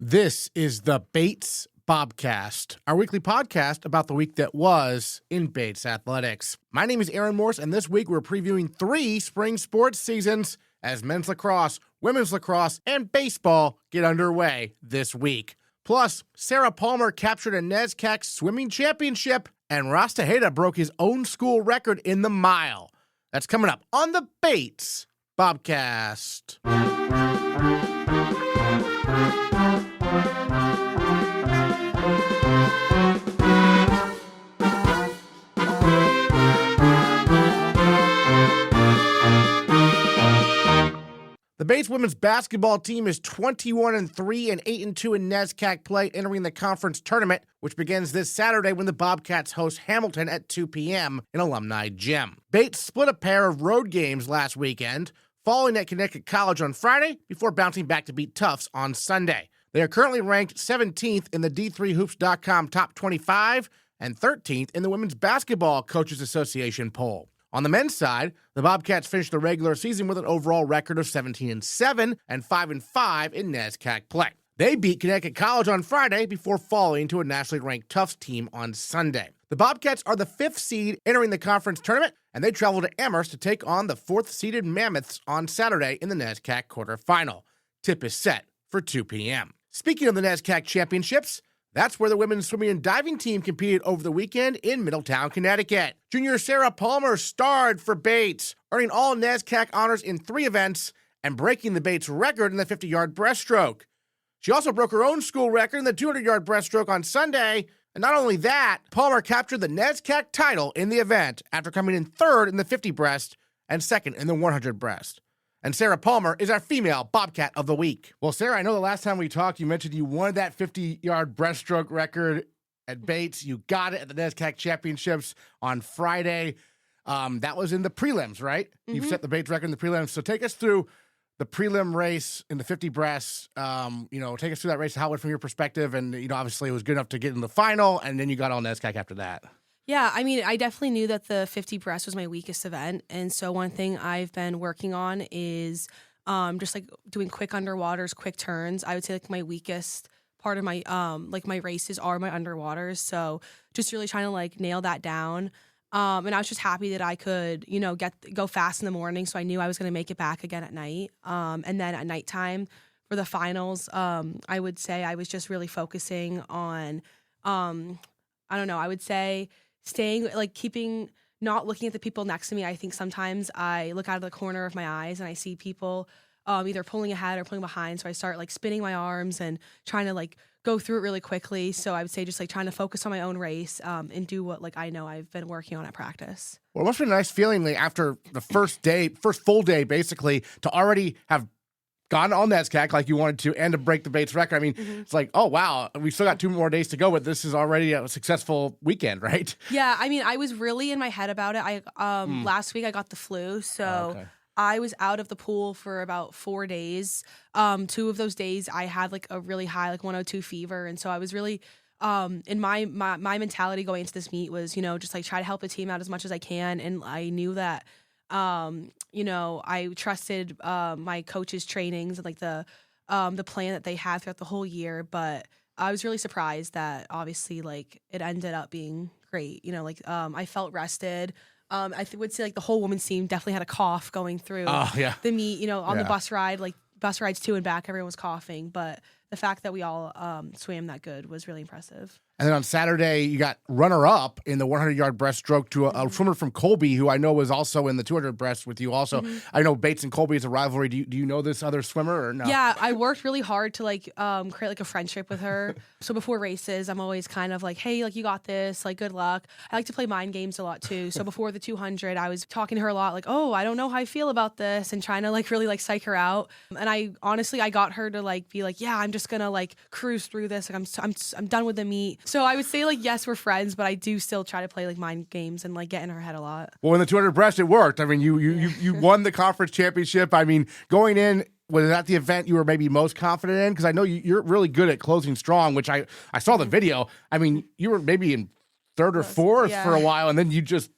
This is the Bates Bobcast, our weekly podcast about the week that was in Bates athletics. My name is Aaron Morse, and this week we're previewing 3 spring sports seasons as men's lacrosse, women's lacrosse, and baseball get underway this week. Plus, Sarah Palmer captured a NESCAC swimming championship, and Ross Tejeda broke his own school record in the mile. That's coming up on the Bates Bobcast. The Bates women's basketball team is 21-3 and 8-2 in NESCAC play, entering the conference tournament, which begins this Saturday when the Bobcats host Hamilton at 2 p.m. in Alumni Gym. Bates split a pair of road games last weekend, falling at Connecticut College on Friday before bouncing back to beat Tufts on Sunday. They are currently ranked 17th in the D3Hoops.com Top 25 and 13th in the Women's Basketball Coaches Association poll. On the men's side, the Bobcats finished the regular season with an overall record of 17-7 and 5-5 in NESCAC play. They beat Connecticut College on Friday before falling to a nationally ranked Tufts team on Sunday. The Bobcats are the 5th seed entering the conference tournament, and they travel to Amherst to take on the 4th-seeded Mammoths on Saturday in the NESCAC quarterfinal. Tip is set for 2 p.m. Speaking of the NESCAC championships, that's where the women's swimming and diving team competed over the weekend in Middletown, Connecticut. Junior Sarah Palmer starred for Bates, earning all NESCAC honors in 3 events and breaking the Bates record in the 50-yard breaststroke. She also broke her own school record in the 200-yard breaststroke on Sunday. And not only that, Palmer captured the NESCAC title in the event after coming in 3rd in the 50 breast and 2nd in the 100 breast. And Sarah Palmer is our female Bobcat of the week. Well, Sarah, I know the last time we talked, you mentioned you won that 50-yard breaststroke record at Bates. You got it at the NESCAC championships on Friday. That was in the prelims, right? Mm-hmm. You've set the Bates record in the prelims. So take us through the prelim race in the 50 breast. Take us through that race, how it went from your perspective. And, obviously it was good enough to get in the final, and then you got all NESCAC after that. Yeah, I mean, I definitely knew that the 50 breast was my weakest event. And so one thing I've been working on is just like doing quick underwaters, quick turns. I would say like my weakest part of my my races are my underwaters. So just really trying to like nail that down. And I was just happy that I could, go fast in the morning. So I knew I was going to make it back again at night. And then at nighttime for the finals, I would say I was just really focusing on, I would say staying, not looking at the people next to me. I think sometimes I look out of the corner of my eyes and I see people either pulling ahead or pulling behind. So I start spinning my arms and trying to go through it really quickly. So I would say just trying to focus on my own race and do what I know I've been working on at practice. Well, it must have been a nice feeling after the first full day, basically, to already have gone on NESCAC like you wanted to and to break the Bates record. I mean, It's like, oh, wow, we still got 2 more days to go, but this is already a successful weekend, right? Yeah, I mean, I was really in my head about it. Last week I got the flu, so I was out of the pool for about 4 days. 2 of those days I had a really high 102 fever, and so I was really in my mentality going into this meet was, just try to help the team out as much as I can, and I knew that I trusted my coach's trainings and the plan that they had throughout the whole year. But I was really surprised that obviously it ended up being great. I felt rested. I would say the whole women's team definitely had a cough going through the meet. On the bus ride, bus rides to and back, everyone was coughing. But the fact that we all swam that good was really impressive. And then on Saturday, you got runner-up in the 100-yard breaststroke to a swimmer from Colby, who I know was also in the 200 breast with you also. Mm-hmm. I know Bates and Colby is a rivalry. Do you know this other swimmer or no? Yeah, I worked really hard to create a friendship with her. So before races, I'm always kind of hey, you got this, good luck. I like to play mind games a lot too. So before the 200, I was talking to her a lot, oh, I don't know how I feel about this, and trying to really psych her out. And I honestly got her to be yeah, I'm just gonna cruise through this. I'm done with the meet. So I would say yes, we're friends, but I do still try to play mind games and get in her head a lot. Well, in the 200 breast, it worked. I mean, you won the conference championship. I mean, going in, was that the event you were maybe most confident in? Because I know you're really good at closing strong, which I saw the video. I mean, you were maybe in 3rd or 4th for a while, and then you just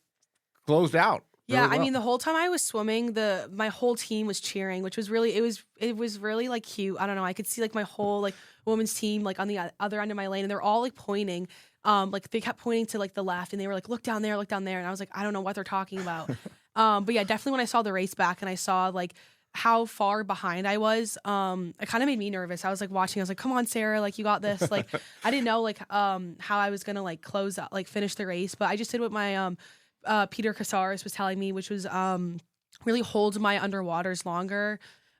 closed out. Yeah, really I well. mean, the whole time I was swimming, my whole team was cheering, which was really it was really like cute. I don't know. I could see like my whole like women's team like on the other end of my lane, and they're all like pointing. Like they kept pointing to like the left, and they were like, look down there," and I was like, I don't know what they're talking about. But yeah, definitely when I saw the race back and I saw like how far behind I was, it kind of made me nervous. I was like watching. I was like, "Come on, Sarah, like you got this." Like I didn't know like how I was gonna like close out, like finish the race, but I just did what my Peter Casares was telling me, which was really hold my underwaters longer.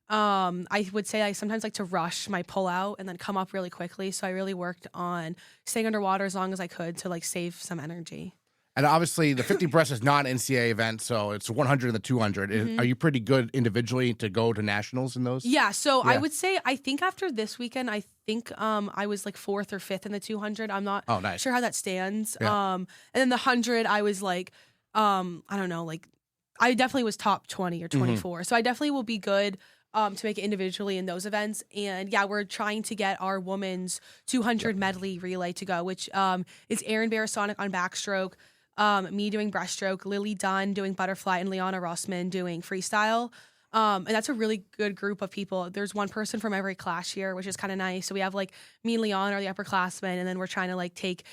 I would say I sometimes like to rush my pull out and then come up really quickly. So I really worked on staying underwater as long as I could to like save some energy. And obviously, the 50 breast is not an NCAA event, so it's 100 and the 200. Are you pretty good individually to go to nationals in those? Yeah, so I would say I think after this weekend, I think I was like 4th or 5th in the 200. I'm not sure how that stands. Yeah. And then the 100, I was like, I don't know, like I definitely was top 20 or 24. So I definitely will be good to make it individually in those events. And yeah, we're trying to get our women's 200 medley relay to go, which is Erin Barasonic on backstroke, me doing breaststroke, Lily Dunn doing butterfly, and Liana Rossman doing freestyle. And that's a really good group of people. There's one person from every class here, which is kind of nice. So we have like me and Leon are the upperclassmen, and then we're trying to like take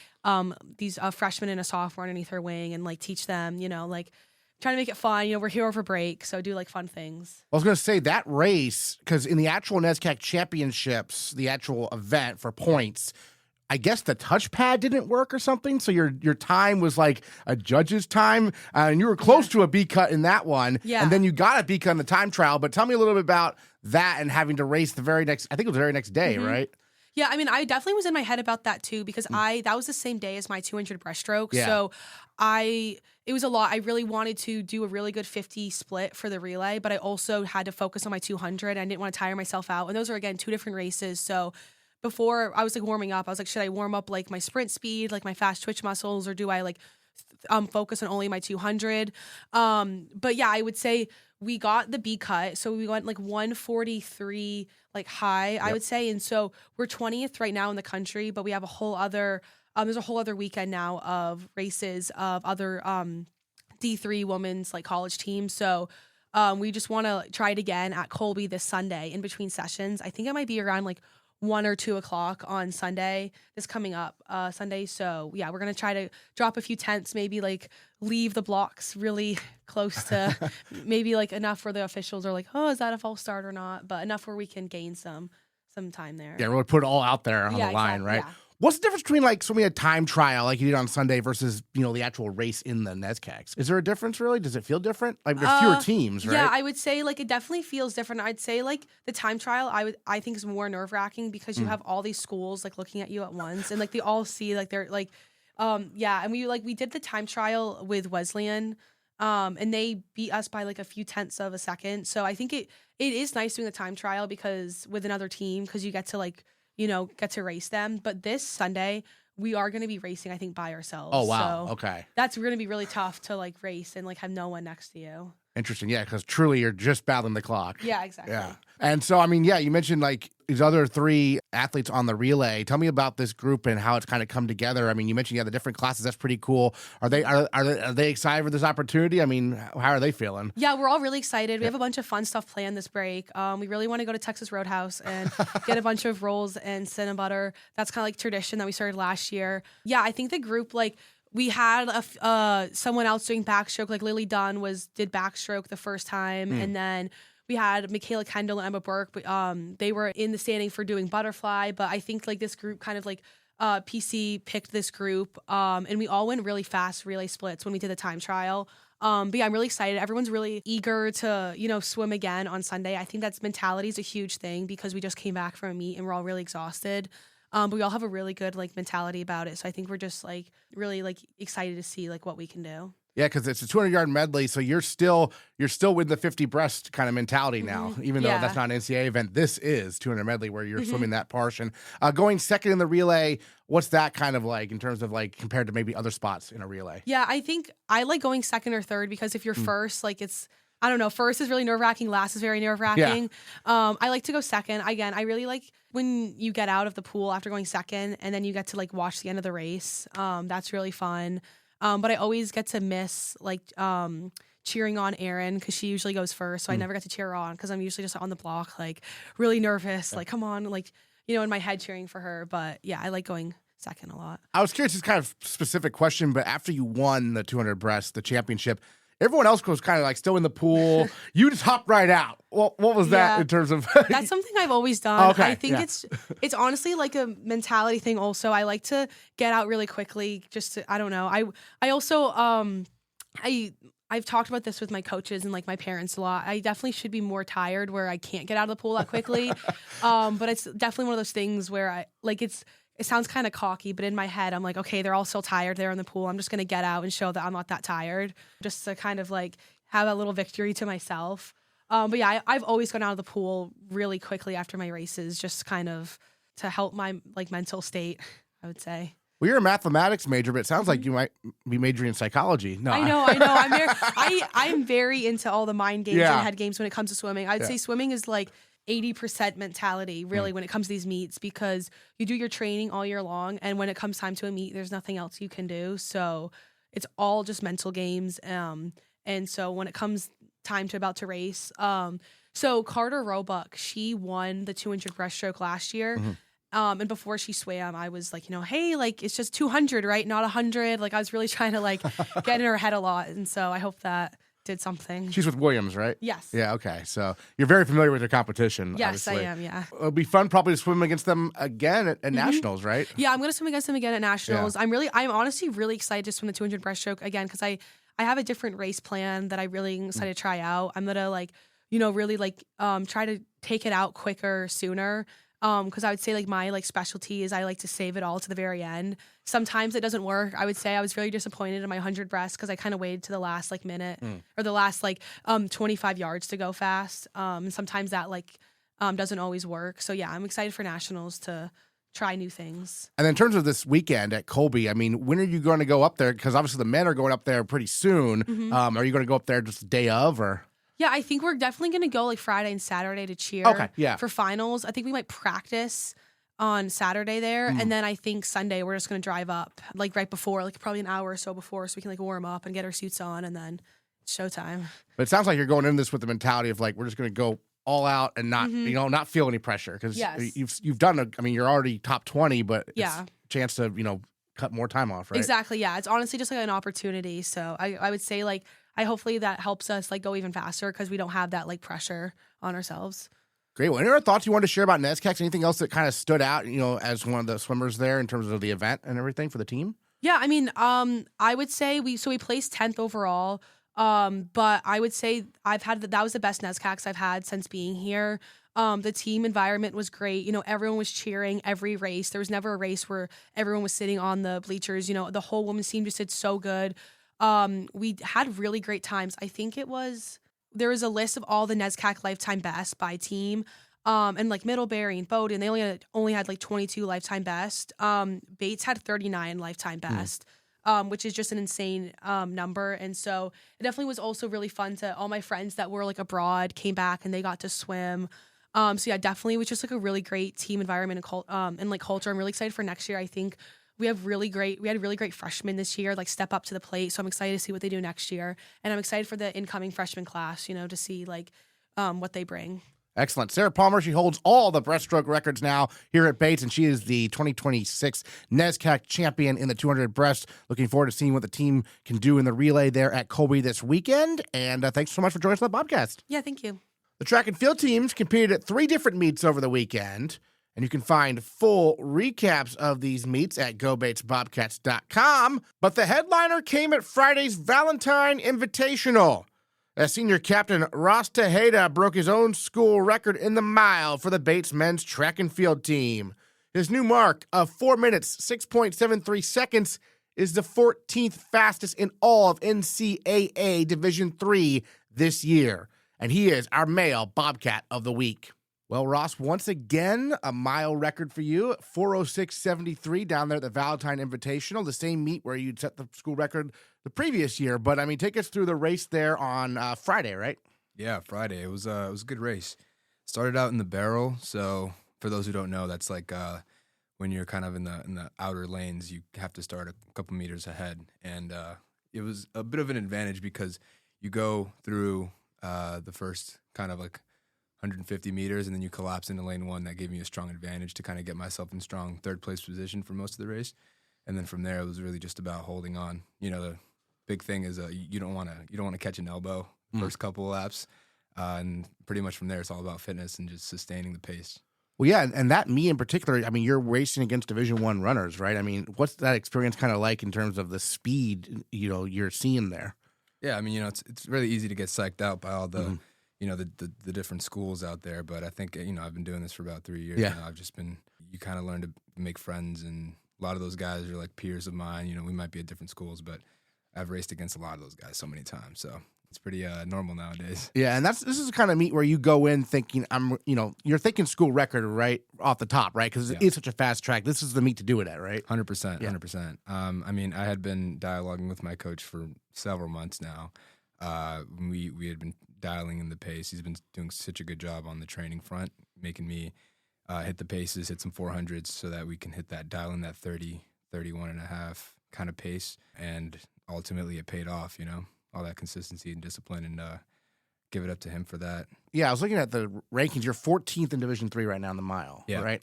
these freshmen and a sophomore underneath her wing and like teach them, like trying to make it fun. We're here over break, so do like fun things. I was going to say that race, because in the actual NESCAC championships, the actual event for points, I guess the touchpad didn't work or something, so your time was like a judge's time, and you were close to a B cut in that one, and then you got a B cut in the time trial. But tell me a little bit about that and having to race the very next, I think it was the very next day, right? Yeah, I mean, I definitely was in my head about that too, because that was the same day as my 200 breaststroke. Yeah. So it was a lot. I really wanted to do a really good 50 split for the relay, but I also had to focus on my 200. I didn't want to tire myself out. And those are, again, 2 different races. So before I was like warming up, I was like, should I warm up like my sprint speed, like my fast twitch muscles, or do I like focus on only my 200? But yeah, I would say we got the B cut. So we went like 143 like high, I would say. And so we're 20th right now in the country, but we have a whole other there's a whole other weekend now of races of other D3 women's like college teams. So we just want to try it again at Colby this Sunday in between sessions. I think it might be around like 1 or 2 o'clock on Sunday, this coming up Sunday. So yeah, we're going to try to drop a few tenths, maybe like leave the blocks really close to maybe like enough where the officials are like, oh, is that a false start or not? But enough where we can gain some time there. Yeah, really put it all out there on the line, right? Yeah. What's the difference between like swimming a time trial like you did on Sunday versus, the actual race in the NESCACs? Is there a difference really? Does it feel different? Like there's fewer teams, right? Yeah, I would say like it definitely feels different. I'd say like the time trial I think is more nerve-wracking because you have all these schools like looking at you at once, and like they all see like they're like and we did the time trial with Wesleyan, and they beat us by like a few tenths of a second. So I think it is nice doing the time trial because with another team, because you get to like get to race them. But this Sunday, we are going to be racing, I think, by ourselves. Oh, wow. So okay. That's going to be really tough to, like, race and, like, have no one next to you. Interesting. Yeah, because truly you're just battling the clock. Yeah, exactly. Yeah. And so, I mean, yeah, you mentioned, like, these other 3 athletes on the relay. Tell me about this group and how it's kind of come together. I mean, you mentioned you have the different classes. That's pretty cool. Are they excited for this opportunity? I mean, how are they feeling? Yeah, we're all really excited. We have a bunch of fun stuff planned this break. We really want to go to Texas Roadhouse and get a bunch of rolls and cinnamon butter. That's kind of like tradition that we started last year. Yeah, I think the group, like, we had someone else doing backstroke, like Lily Dunn did backstroke the first time, and then we had Michaela Kendall and Emma Burke, but they were in the standing for doing butterfly. But I think like this group kind of like PC picked this group, and we all went really fast relay splits when we did the time trial. But yeah, I'm really excited. Everyone's really eager to swim again on Sunday. I think that's mentality is a huge thing because we just came back from a meet and we're all really exhausted. But we all have a really good like mentality about it. So I think we're just like really like excited to see like what we can do. Yeah, because it's a 200-yard medley, so you're still with the 50 breast kind of mentality now, even though that's not an NCAA event. This is 200 medley where you're swimming that portion. Going second in the relay, what's that kind of like in terms of like compared to maybe other spots in a relay? Yeah, I think I like going second or third because if you're first, like it's I don't know. First is really nerve-wracking. Last is very nerve-wracking. Yeah. I like to go second. Again, I really like when you get out of the pool after going second and then you get to like watch the end of the race. That's really fun. But I always get to miss like cheering on Erin because she usually goes first. So I never get to cheer her on because I'm usually just on the block, like really nervous, like come on, like, in my head cheering for her. But yeah, I like going second a lot. I was curious, it's kind of specific question, but after you won the 200 breast, the championship, everyone else was kind of like still in the pool. You just hopped right out. What was that in terms of? That's something I've always done. Okay, I think it's honestly like a mentality thing. Also, I like to get out really quickly. Just to, I don't know. I also I've talked about this with my coaches and like my parents a lot. I definitely should be more tired where I can't get out of the pool that quickly. But it's definitely one of those things where I like it sounds kind of cocky, but in my head, I'm like, okay, they're all still tired there in the pool. I'm just going to get out and show that I'm not that tired just to kind of like have a little victory to myself. But yeah, I've always gone out of the pool really quickly after my races, just kind of to help my like mental state, I would say. Well, you're a mathematics major, but it sounds like you might be majoring in psychology. No, I know. I'm very into all the mind games and head games when it comes to swimming. I'd say swimming is like 80% mentality, really, when it comes to these meets, because you do your training all year long, and when it comes time to a meet, there's nothing else you can do. So it's all just mental games. And so when it comes time to about to race, so Carter Roebuck, she won the 200 breaststroke last year. Mm-hmm. And before she swam, I was like, hey, like it's just 200, right? Not 100. Like I was really trying to like get in her head a lot. And so I hope that did something. She's with Williams, right? Yes. Yeah, okay. So you're very familiar with their competition. Yes, obviously. I am, yeah. It'll be fun probably to swim against them again at Nationals, right? Yeah, I'm going to swim against them again at Nationals. Yeah. I'm honestly really excited to swim the 200 breaststroke again because I have a different race plan that I really excited to try out. I'm going to like, really like try to take it out quicker, sooner. Because I would say like my like specialty is I like to save it all to the very end. Sometimes it doesn't work. I would say I was really disappointed in my 100 breast because I kind of waited to the last like minute or the last like 25 yards to go fast. And sometimes that like doesn't always work. So yeah, I'm excited for Nationals to try new things. And in terms of this weekend at Colby, I mean, when are you going to go up there? Because obviously the men are going up there pretty soon. Are you going to go up there just the day of or? Yeah, I think we're definitely going to go like Friday and Saturday to cheer for finals. I think we might practice on Saturday there. And then I think Sunday we're just going to drive up like right before, like probably an hour or so before so we can like warm up and get our suits on and then it's showtime. But it sounds like you're going into this with the mentality of like, we're just going to go all out and not, not feel any pressure. Because you've done, you're already top 20, but it's a chance to, cut more time off, right? Exactly, yeah. It's honestly just like an opportunity. So I would say like, hopefully that helps us like go even faster because we don't have that like pressure on ourselves. Great. Well, any other thoughts you wanted to share about NESCAC? Anything else that kind of stood out, as one of the swimmers there in terms of the event and everything for the team? Yeah, I mean, I would say we placed 10th overall. But I would say that was the best NESCACs I've had since being here. The team environment was great. Everyone was cheering every race. There was never a race where everyone was sitting on the bleachers. The whole women's team just did so good. We had really great times. I think there was a list of all the NESCAC lifetime best by team. And like Middlebury and Bowdoin, they only had like 22 lifetime best. Bates had 39 lifetime best, which is just an insane number. And so it definitely was also really fun to all my friends that were like abroad came back and they got to swim. So yeah, definitely it was just like a really great team environment and like culture. I'm really excited for next year. I think we had really great freshmen this year, like step up to the plate. So I'm excited to see what they do next year. And I'm excited for the incoming freshman class, to see like what they bring. Excellent. Sarah Palmer, she holds all the breaststroke records now here at Bates, and she is the 2026 NESCAC champion in the 200 breast. Looking forward to seeing what the team can do in the relay there at Colby this weekend. And thanks so much for joining us on the Bobcast. Yeah, thank you. The track and field teams competed at 3 different meets over the weekend, and you can find full recaps of these meets at gobatesbobcats.com. But the headliner came at Friday's Valentine Invitational, as senior captain Ross Tejeda broke his own school record in the mile for the Bates men's track and field team. His new mark of 4 minutes, 6.73 seconds is the 14th fastest in all of NCAA Division III this year. And he is our male Bobcat of the week. Well, Ross, once again, a mile record for you, 4:06.73 down there at the Valentine Invitational, the same meet where you'd set the school record the previous year. But, take us through the race there on Friday, right? Yeah, Friday. It was a good race. Started out in the barrel, so for those who don't know, that's like when you're kind of in the outer lanes, you have to start a couple meters ahead. And it was a bit of an advantage because you go through the first kind of like 150 meters, and then you collapse into lane 1. That gave me a strong advantage to kind of get myself in strong third place position for most of the race. And then from there, it was really just about holding on. The big thing is you don't want to catch an elbow first couple of laps, and pretty much from there, it's all about fitness and just sustaining the pace. Well, yeah, and that me in particular, I mean, you're racing against Division I runners, right? I mean, what's that experience kind of like in terms of the speed, you're seeing there? Yeah, I mean, it's really easy to get psyched out by all the, the different schools out there. But I think, I've been doing this for about 3 years now. I've just been, you kind of learn to make friends, and a lot of those guys are like peers of mine. We might be at different schools, but I've raced against a lot of those guys so many times. So it's pretty normal nowadays. Yeah, and this is the kind of meet where you go in thinking you're thinking school record right off the top, right? Because it's such a fast track. This is the meet to do it at, right? 100%, 100%. I mean, I had been dialoguing with my coach for several months now. We had been dialing in the pace. He's been doing such a good job on the training front, making me hit the paces, hit some 400s so that we can dial in that 30, 31 and a half kind of pace. And ultimately it paid off, all that consistency and discipline, and give it up to him for that. Yeah, I was looking at the rankings. You're 14th in Division III right now in the mile, right?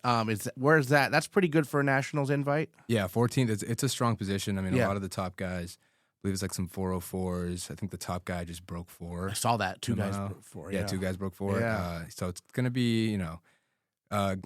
Where's that? That's pretty good for a Nationals invite. Yeah, 14th. It's a strong position. I mean, a lot of the top guys, I believe it's like some 404s. I think the top guy just broke 4. I saw that. Two guys broke 4. Yeah, 2 guys broke 4. Yeah. So it's going to be, I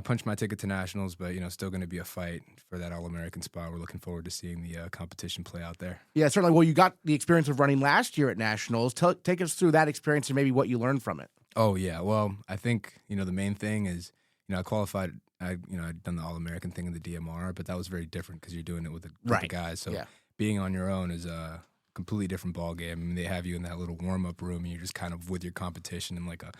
punched my ticket to Nationals, but, still going to be a fight for that All-American spot. We're looking forward to seeing the competition play out there. Yeah, certainly. Well, you got the experience of running last year at Nationals. Take us through that experience and maybe what you learned from it. Oh, yeah. Well, I think, the main thing is, I qualified, I'd done the All-American thing in the DMR, but that was very different because you're doing it with a group of guys. So being on your own is a completely different ball game. I mean, they have you in that little warm-up room, and you're just kind of with your competition in like a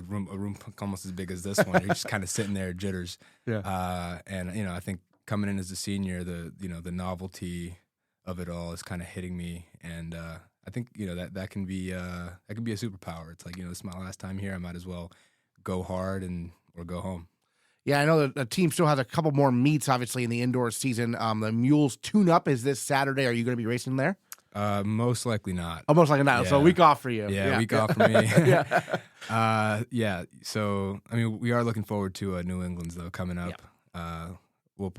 room almost as big as this one. You're just kind of sitting there, jitters. Yeah. And I think coming in as a senior, the novelty of it all is kind of hitting me, and I think that can be a superpower. It's like this is my last time here. I might as well go hard or go home. Yeah, I know that the team still has a couple more meets, obviously, in the indoor season. The Mules Tune-Up is this Saturday. Are you going to be racing there? Most likely not. Oh, most likely not. Yeah. So a week off for you. Yeah, week off for me. Yeah. So, I mean, we are looking forward to New England's, though, coming up. We're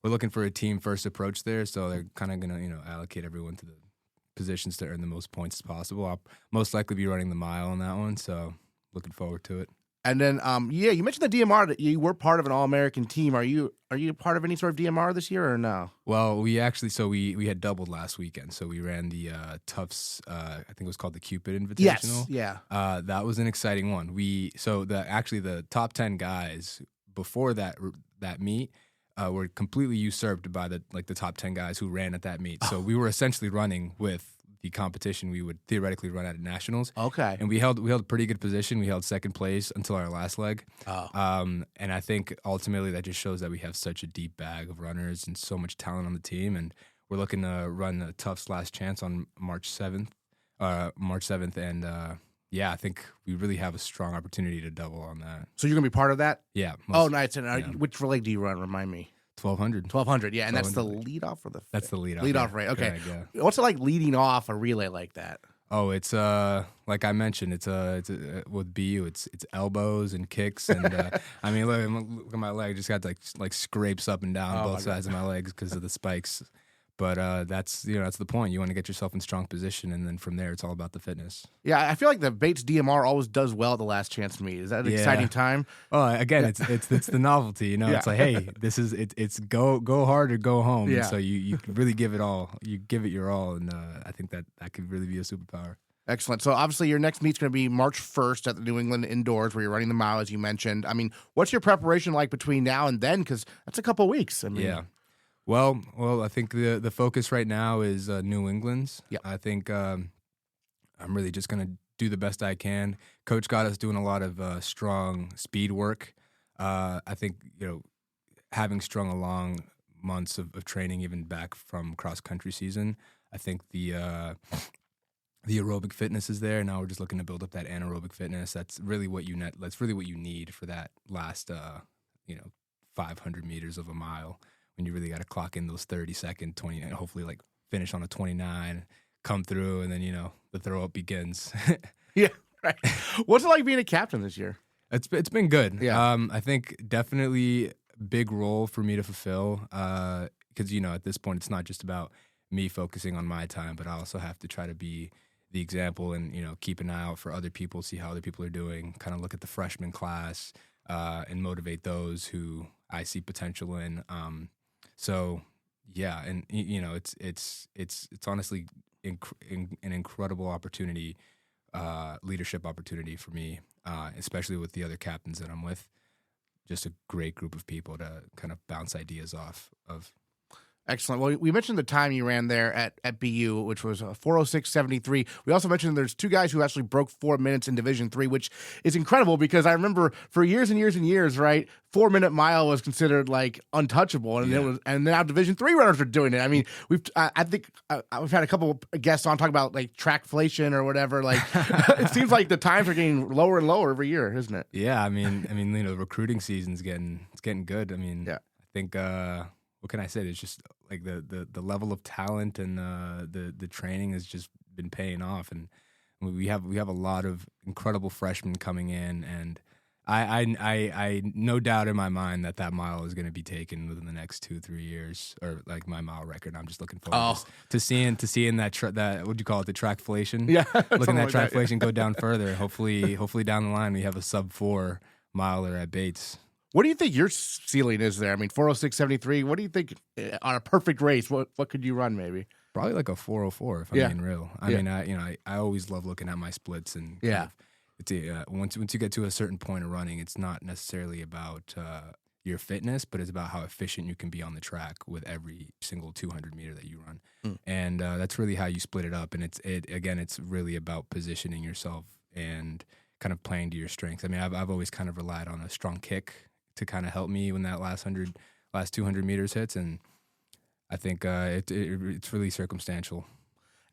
looking for a team-first approach there, so they're kind of going to, allocate everyone to the positions to earn the most points as possible. I'll most likely be running the mile on that one, so looking forward to it. And then, you mentioned the DMR, that you were part of an All-American team. Are you part of any sort of DMR this year or no? Well, we actually, we had doubled last weekend. So we ran the Tufts, I think it was called the Cupid Invitational. Yes, yeah. That was an exciting one. The top 10 guys before that meet were completely usurped by the top 10 guys who ran at that meet. So we were essentially running with the competition we would theoretically run at Nationals. Okay. And we held a pretty good position. We held second place until our last leg. And I think ultimately that just shows that we have such a deep bag of runners and so much talent on the team. And we're looking to run a Tufts Last Chance on March 7th. And I think we really have a strong opportunity to double on that. So you're going to be part of that? Yeah. Nice. And which leg do you run? Remind me. 1200, yeah, and that's the lead off or the that's the lead off. Lead off, right? Okay. What's it like leading off a relay like that? Oh, it's like I mentioned, it's with BU, it's elbows and kicks, and I mean, look at my leg, just got like scrapes up and down both sides of my legs because of the spikes. But that's the point. You want to get yourself in strong position, and then from there, it's all about the fitness. Yeah, I feel like the Bates DMR always does well at the Last Chance meet. Is that an exciting time? Oh, again, it's the novelty. It's like, hey, this is it's go hard or go home. Yeah. And so you really give it all. You give it your all, and I think that could really be a superpower. Excellent. So obviously your next meet's going to be March 1st at the New England Indoors, where you're running the mile, as you mentioned. I mean, what's your preparation like between now and then? Because that's a couple of weeks. I mean, yeah. Well, I think the focus right now is New England's. Yep. I think I'm really just going to do the best I can. Coach got us doing a lot of strong speed work. I think, having strung along months of training, even back from cross-country season, I think the aerobic fitness is there. Now we're just looking to build up that anaerobic fitness. That's really what you need for that last 500 meters of a mile, when you really got to clock in those 30-second, 20, and hopefully like finish on a 29, come through, and then the throw up begins. Yeah, right. What's it like being a captain this year? It's been good. Yeah. I think definitely big role for me to fulfill, because at this point it's not just about me focusing on my time, but I also have to try to be the example and keep an eye out for other people, see how other people are doing, kind of look at the freshman class, and motivate those who I see potential in. So yeah, and it's honestly an incredible opportunity, leadership opportunity for me, especially with the other captains that I'm with. Just a great group of people to kind of bounce ideas off of. Excellent. Well, we mentioned the time you ran there at BU, which was 4:06.73. We also mentioned there's two guys who actually broke 4 minutes in Division III, which is incredible because I remember for years and years and years, right, 4-minute mile was considered like untouchable, and and now Division III runners are doing it. I mean, I think we've had a couple of guests on talking about like trackflation or whatever. Like, it seems like the times are getting lower and lower every year, isn't it? Yeah, I mean, the recruiting season's getting good. I mean, I think. What can I say? It's just like the level of talent and the training has just been paying off, and we have a lot of incredible freshmen coming in, and I no doubt in my mind that mile is going to be taken within the next 2-3 years, or like my mile record. I'm just looking forward to seeing that what do you call it, the trackflation? Yeah, looking at like trackflation go down further. Hopefully down the line we have a sub-4 miler at Bates. What do you think your ceiling is there? I mean, 4:06.73. What do you think on a perfect race? What could you run maybe? Probably like a 4:04 if I'm being real. I mean, I always love looking at my splits and once you get to a certain point of running, it's not necessarily about your fitness, but it's about how efficient you can be on the track with every single 200 meter that you run, and that's really how you split it up. And it's really about positioning yourself and kind of playing to your strengths. I mean, I've always kind of relied on a strong kick to kind of help me when that last 200 meters hits, and I think it's really circumstantial.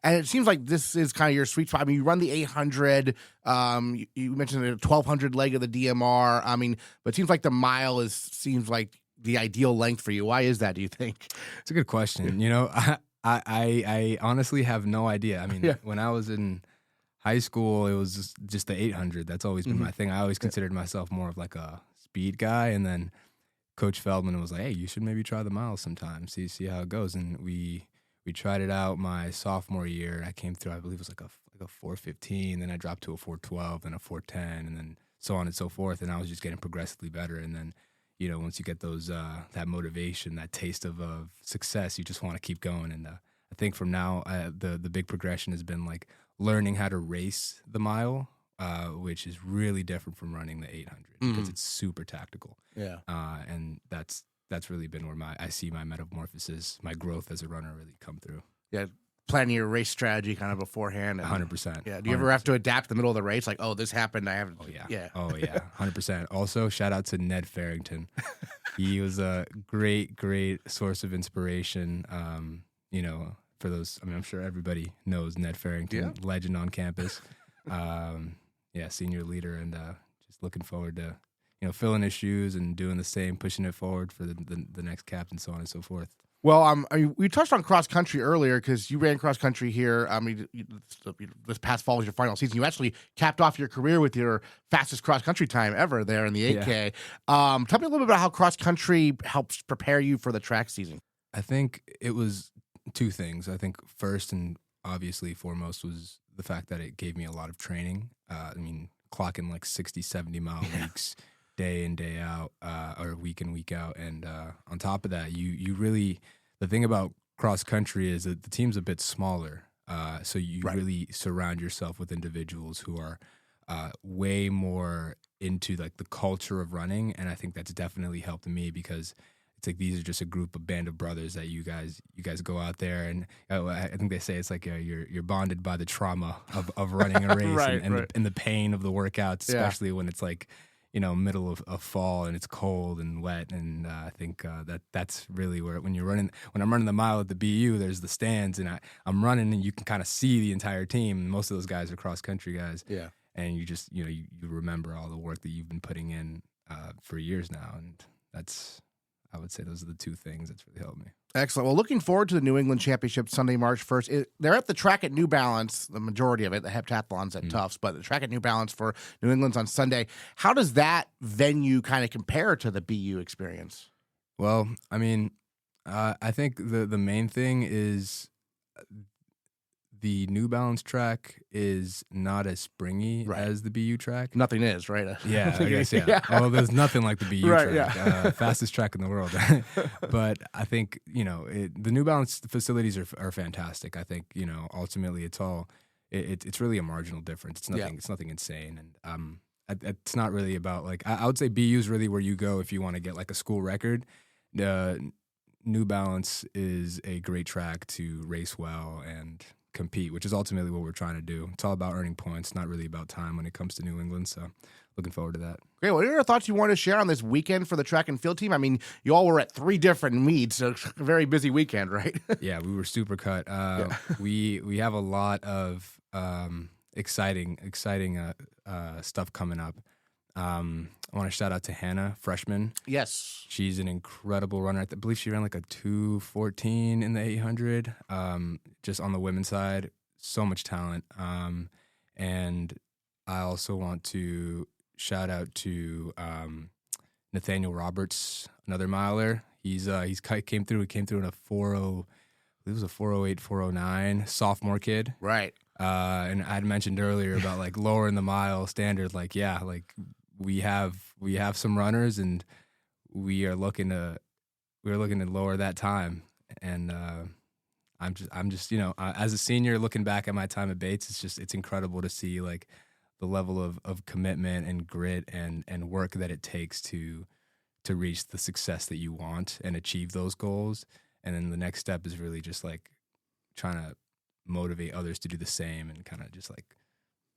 And it seems like this is kind of your sweet spot. I mean, you run the 800. You mentioned the 1200 leg of the DMR. I mean, but it seems like the mile seems like the ideal length for you. Why is that, do you think? It's a good question. I honestly have no idea. I mean, when I was in high school, it was just the 800. That's always been my thing. I always considered myself more of like a speed guy, and then Coach Feldman was like, "Hey, you should maybe try the miles sometime, see how it goes." And we tried it out my sophomore year. I came through, I believe it was like a 4:15, then I dropped to a 4:12, then a 4:10, and then so on and so forth. And I was just getting progressively better. And then, once you get those that motivation, that taste of success, you just want to keep going. And I think from now, the big progression has been like learning how to race the mile, which is really different from running the 800 because it's super tactical. Yeah. And that's really been where I see my metamorphosis, my growth as a runner really come through. Yeah. Planning your race strategy kind of beforehand. 100%. Yeah. Do you ever have to adapt in the middle of the race? Like, oh, this happened. I haven't. Oh, yeah. Oh, yeah. 100%. Also, shout out to Ned Farrington. He was a great, great source of inspiration. For those, I mean, I'm sure everybody knows Ned Farrington, legend on campus. Senior leader, and just looking forward to, filling his shoes and doing the same, pushing it forward for the next captain, so on and so forth. Well, we touched on cross country earlier because you ran cross country here. I mean, this past fall was your final season. You actually capped off your career with your fastest cross country time ever there in the 8K. Tell me a little bit about how cross country helps prepare you for the track season. I think it was two things. I think first and obviously foremost was the fact that it gave me a lot of training. I mean, clocking like 60, 70 mile weeks day in, day out, or week in, week out. And on top of that, you really, the thing about cross country is that the team's a bit smaller. So you really surround yourself with individuals who are way more into like the culture of running. And I think that's definitely helped me because it's like these are just a band of brothers that you guys go out there, and I think they say it's like you're bonded by the trauma of running a race and the pain of the workouts, especially when it's like middle of fall and it's cold and wet. And I think that's really where when I'm running the mile at the BU, there's the stands and I'm running and you can kind of see the entire team. Most of those guys are cross country guys, and you just you remember all the work that you've been putting in for years now, and that's. I would say those are the two things that's really helped me. Excellent. Well, looking forward to the New England Championship Sunday, March 1st. They're at the track at New Balance, the majority of it, the heptathlon's at Tufts, but the track at New Balance for New England's on Sunday. How does that venue kind of compare to the BU experience? Well, I mean, I think the main thing is the New Balance track is not as springy as the BU track. Nothing is, right? Yeah, I guess, yeah. Well, there's nothing like the BU track. Yeah. Fastest track in the world. But I think, the New Balance facilities are fantastic. I think, ultimately it's really a marginal difference. It's nothing insane. And it's not really about, like, I would say BU is really where you go if you want to get like a school record. New Balance is a great track to race well and compete, which is ultimately what we're trying to do. It's all about earning points, not really about time when it comes to New England. So looking forward to that. Great. What are your thoughts you want to share on this weekend for the track and field team? I mean, you all were at 3 different meets, so a very busy weekend, right? Yeah, we were super cut. We have a lot of exciting stuff coming up. I want to shout out to Hannah, freshman. Yes. She's an incredible runner. I believe she ran like a 2:14 in the 800, just on the women's side. So much talent. And I also want to shout out to Nathaniel Roberts, another miler. He came through in a 4:0. It was a 4:08, 4:09 sophomore kid. Right. And I had mentioned earlier about like lowering the mile standard. Like, yeah, like we have some runners, and we're looking to lower that time. And I'm just as a senior looking back at my time at Bates, it's incredible to see like the level of commitment and grit and work that it takes to reach the success that you want and achieve those goals. And then the next step is really just like trying to motivate others to do the same and kind of just like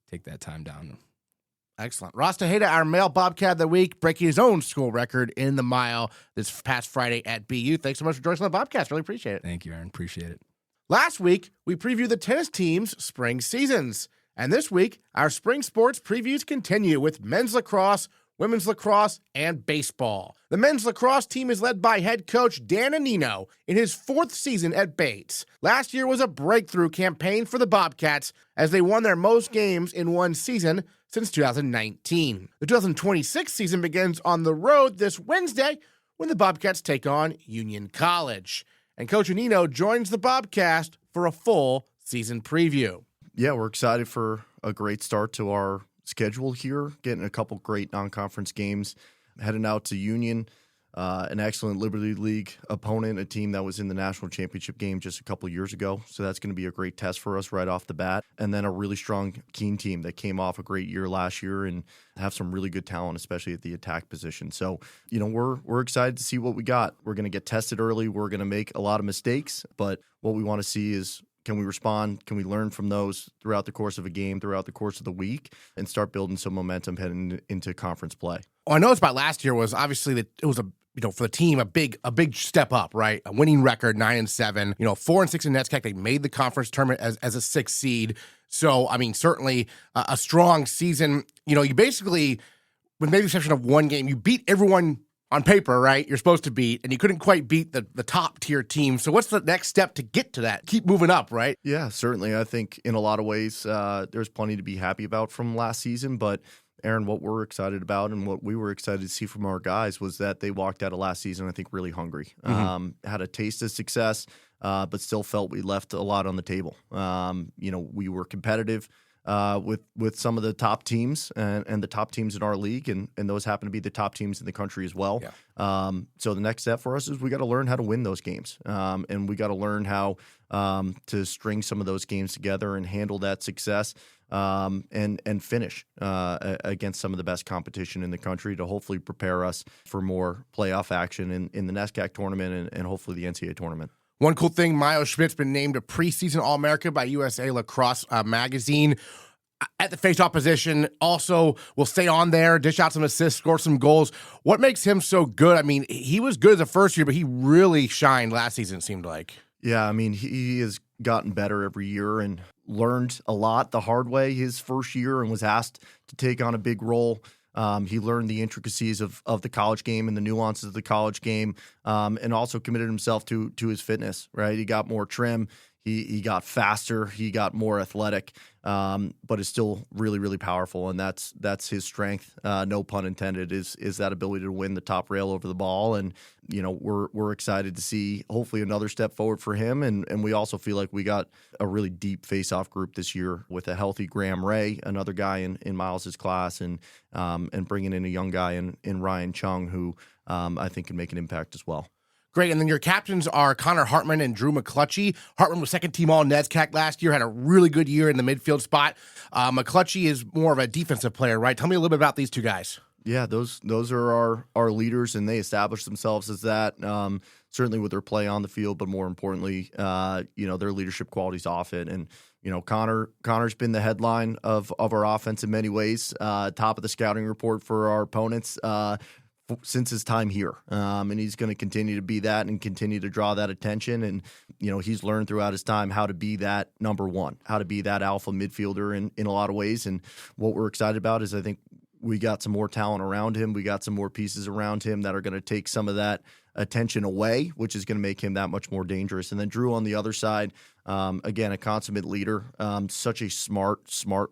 take that time down. Excellent. Ross Tejeda, our male Bobcat of the week, breaking his own school record in the mile this past Friday at BU. Thanks so much for joining us on the Bobcast. Really appreciate it. Thank you, Aaron. Appreciate it. Last week, we previewed the tennis team's spring seasons. And this week, our spring sports previews continue with men's lacrosse, women's lacrosse, and baseball. The men's lacrosse team is led by head coach Dan Annino in his 4th season at Bates. Last year was a breakthrough campaign for the Bobcats as they won their most games in one season since 2019. The 2026 season begins on the road this Wednesday when the Bobcats take on Union College. And Coach Annino joins the Bobcast for a full season preview. Yeah, we're excited for a great start to our schedule here, getting a couple great non-conference games, heading out to Union, an excellent Liberty League opponent, a team that was in the national championship game just a couple years ago. So that's going to be a great test for us right off the bat. And then a really strong Keene team that came off a great year last year and have some really good talent, especially at the attack position. So, we're excited to see what we got. We're going to get tested early. We're going to make a lot of mistakes, but what we want to see is, can we respond? Can we learn from those throughout the course of a game, throughout the course of the week, and start building some momentum heading into conference play? Well, I noticed about last year was obviously that it was for the team a big step up, right? A winning record, 9-7, 4-6 in NESCAC. They made the conference tournament as a 6th seed. So, I mean, certainly a strong season. You basically, with maybe the exception of one game, you beat everyone on paper, right? You're supposed to beat, and you couldn't quite beat the top tier team. So what's the next step to get to that? Keep moving up, right? Yeah, certainly. I think in a lot of ways, there's plenty to be happy about from last season. But Aaron, what we're excited about and what we were excited to see from our guys was that they walked out of last season, I think, really hungry. Had a taste of success, but still felt we left a lot on the table. We were competitive with some of the top teams and the top teams in our league, and those happen to be the top teams in the country as well. Yeah. So the next step for us is we got to learn how to win those games, and we got to learn how to string some of those games together and handle that success and finish against some of the best competition in the country to hopefully prepare us for more playoff action in the NESCAC tournament and hopefully the NCAA tournament. One cool thing, Mayo Schmidt's been named a preseason All-America by USA Lacrosse magazine. At the face-off position, also will stay on there, dish out some assists, score some goals. What makes him so good? I mean, he was good as a first year, but he really shined last season, it seemed like. Yeah, I mean, he has gotten better every year and learned a lot the hard way his first year and was asked to take on a big role He learned the intricacies of the college game and the nuances of the college game, and also committed himself to his fitness, right? He got more trim. He got faster. He got more athletic, but is still really, really powerful, and that's his strength. No pun intended. Is that ability to win the top rail over the ball, and we're excited to see hopefully another step forward for him, and we also feel like we got a really deep face-off group this year with a healthy Graham Ray, another guy in Miles's class, and bringing in a young guy in Ryan Chung who I think can make an impact as well. Great, and then your captains are Connor Hartman and Drew McClutchy. Hartman was second-team All-NESCAC last year, had a really good year in the midfield spot. McClutchy is more of a defensive player, right? Tell me a little bit about these two guys. Yeah, those are our leaders, and they established themselves as that. Certainly with their play on the field, but more importantly, their leadership qualities off it. And Connor's been the headline of our offense in many ways. Top of the scouting report for our opponents. Since his time here, and he's going to continue to be that and continue to draw that attention. And he's learned throughout his time how to be that number one, how to be that alpha midfielder in a lot of ways. And what we're excited about is I think we got some more talent around him. We got some more pieces around him that are going to take some of that attention away, which is going to make him that much more dangerous. And then Drew on the other side, again, a consummate leader, such a smart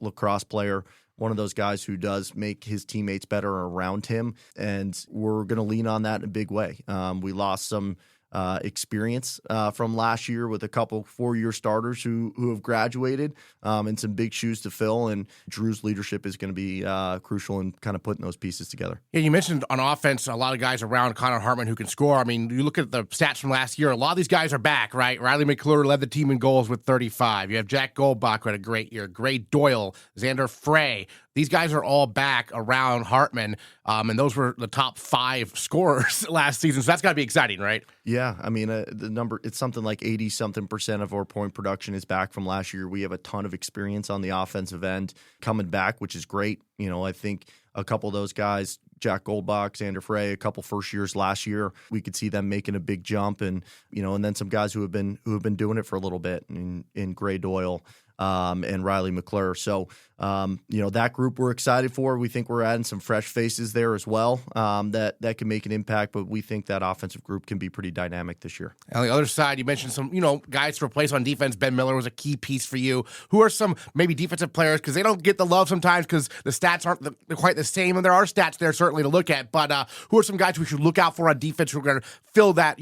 lacrosse player. One of those guys who does make his teammates better around him, and we're going to lean on that in a big way. We lost some experience from last year with a couple 4-year starters who have graduated, and some big shoes to fill, and Drew's leadership is going to be crucial in kind of putting those pieces together. Yeah, you mentioned on offense a lot of guys around Connor Hartman who can score. I mean, you look at the stats from last year, a lot of these guys are back, right? Riley McClure led the team in goals with 35. You have Jack Goldbach who had a great year, Gray Doyle, Xander Frey. These guys are all back around Hartman, and those were the top 5 scorers last season. So that's got to be exciting, right? Yeah, I mean, the number, it's something like 80-something% of our point production is back from last year. We have a ton of experience on the offensive end coming back, which is great. I think a couple of those guys, Jack Goldbach, Xander Frey, a couple first years last year, we could see them making a big jump, and and then some guys who have been doing it for a little bit in Gray Doyle. And Riley McClure. So, that group we're excited for. We think we're adding some fresh faces there as well that can make an impact, but we think that offensive group can be pretty dynamic this year. On the other side, you mentioned some, guys to replace on defense. Ben Miller was a key piece for you. Who are some maybe defensive players, because they don't get the love sometimes because the stats aren't quite the same, and there are stats there certainly to look at, but who are some guys we should look out for on defense who are going to fill that,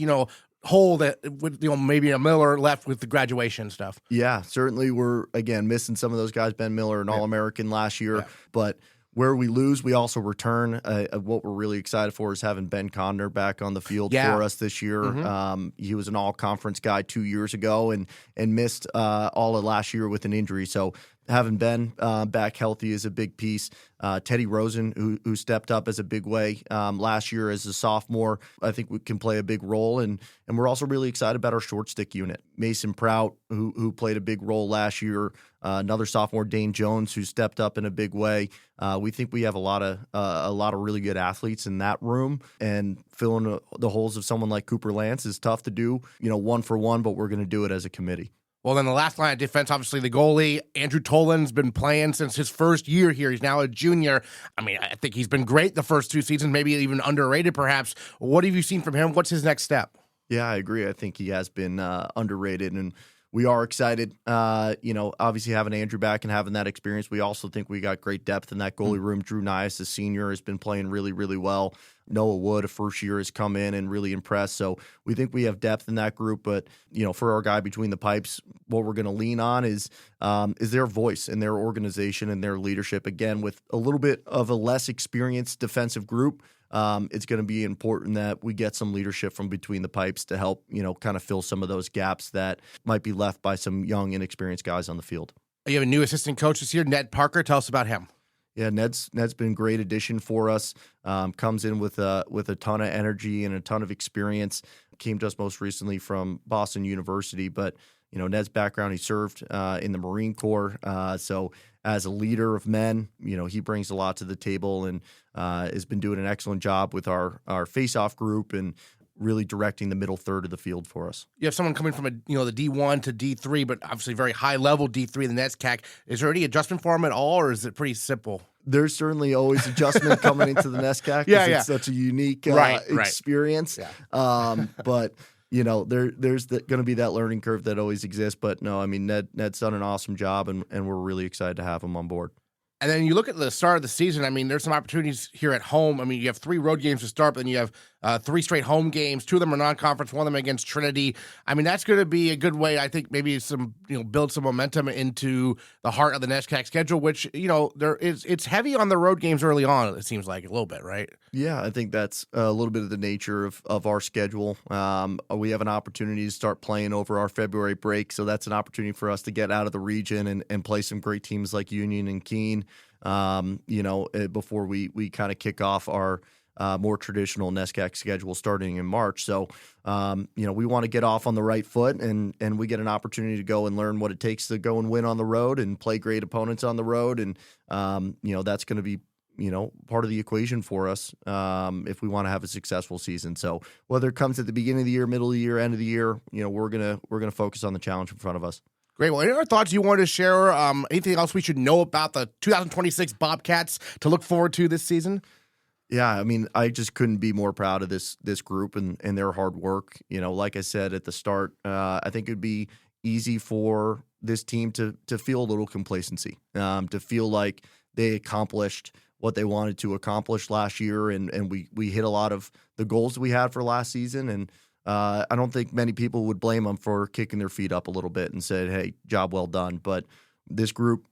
hole that with maybe a Miller left with the graduation stuff? Yeah, certainly we're again missing some of those guys. Ben Miller, an All-American last year, but where we lose, we also return. What we're really excited for is having Ben Condor back on the field for us this year. Mm-hmm. He was an all-conference guy 2 years ago and missed all of last year with an injury. So having Ben back healthy is a big piece. Teddy Rosen, who stepped up as a big way last year as a sophomore, I think we can play a big role. And we're also really excited about our short stick unit. Mason Prout, who played a big role last year. Another sophomore, Dane Jones, who stepped up in a big way. We think we have a lot of really good athletes in that room, and filling the holes of someone like Cooper Lance is tough to do, one for one, but we're going to do it as a committee. Well, then the last line of defense, obviously the goalie, Andrew Tolan's been playing since his first year here. He's now a junior. I mean, I think he's been great the first 2 seasons, maybe even underrated perhaps. What have you seen from him? What's his next step? Yeah, I agree. I think he has been underrated, and we are excited. Obviously having Andrew back and having that experience. We also think we got great depth in that goalie room. Drew Nias, a senior, has been playing really, really well. Noah Wood, a first year, has come in and really impressed. So we think we have depth in that group. But, for our guy between the pipes, what we're going to lean on is their voice and their organization and their leadership. Again, with a little bit of a less experienced defensive group, it's going to be important that we get some leadership from between the pipes to help, kind of fill some of those gaps that might be left by some young, inexperienced guys on the field. You have a new assistant coach this year, Ned Parker. Tell us about him. Yeah, Ned's been a great addition for us. Comes in with a ton of energy and a ton of experience. Came to us most recently from Boston University, but Ned's background, he served in the Marine Corps. So as a leader of men, he brings a lot to the table and has been doing an excellent job with our face-off group and really directing the middle third of the field for us. You have someone coming from the D1 to D3, but obviously very high level D3 in the NESCAC. Is there any adjustment for him at all, or is it pretty simple? there's certainly always adjustment coming into the NESCAC. It's such a unique experience. Yeah. But there's going to be that learning curve that always exists. But no, I mean, Ned's done an awesome job, and we're really excited to have him on board. And then you look at the start of the season, I mean, there's some opportunities here at home. I mean, you have 3 road games to start, but then you have 3 straight home games. 2 of them are non-conference, 1 of them against Trinity. I mean, that's going to be a good way, I think, maybe build some momentum into the heart of the NESCAC schedule, which, it's heavy on the road games early on, it seems like, a little bit, right? Yeah, I think that's a little bit of the nature of our schedule. We have an opportunity to start playing over our February break, so that's an opportunity for us to get out of the region and play some great teams like Union and Keene. Before we kind of kick off our more traditional NESCAC schedule starting in March. So, we want to get off on the right foot, and we get an opportunity to go and learn what it takes to go and win on the road and play great opponents on the road. And, that's going to be, part of the equation for us if we want to have a successful season. So whether it comes at the beginning of the year, middle of the year, end of the year, we're gonna focus on the challenge in front of us. Great. Well, any other thoughts you wanted to share? Anything else we should know about the 2026 Bobcats to look forward to this season? Yeah, I mean, I just couldn't be more proud of this group and their hard work. Like I said at the start, I think it'd be easy for this team to feel a little complacency, to feel like they accomplished what they wanted to accomplish last year, and we hit a lot of the goals we had for last season. And I don't think many people would blame them for kicking their feet up a little bit and said, hey, job well done. But this group,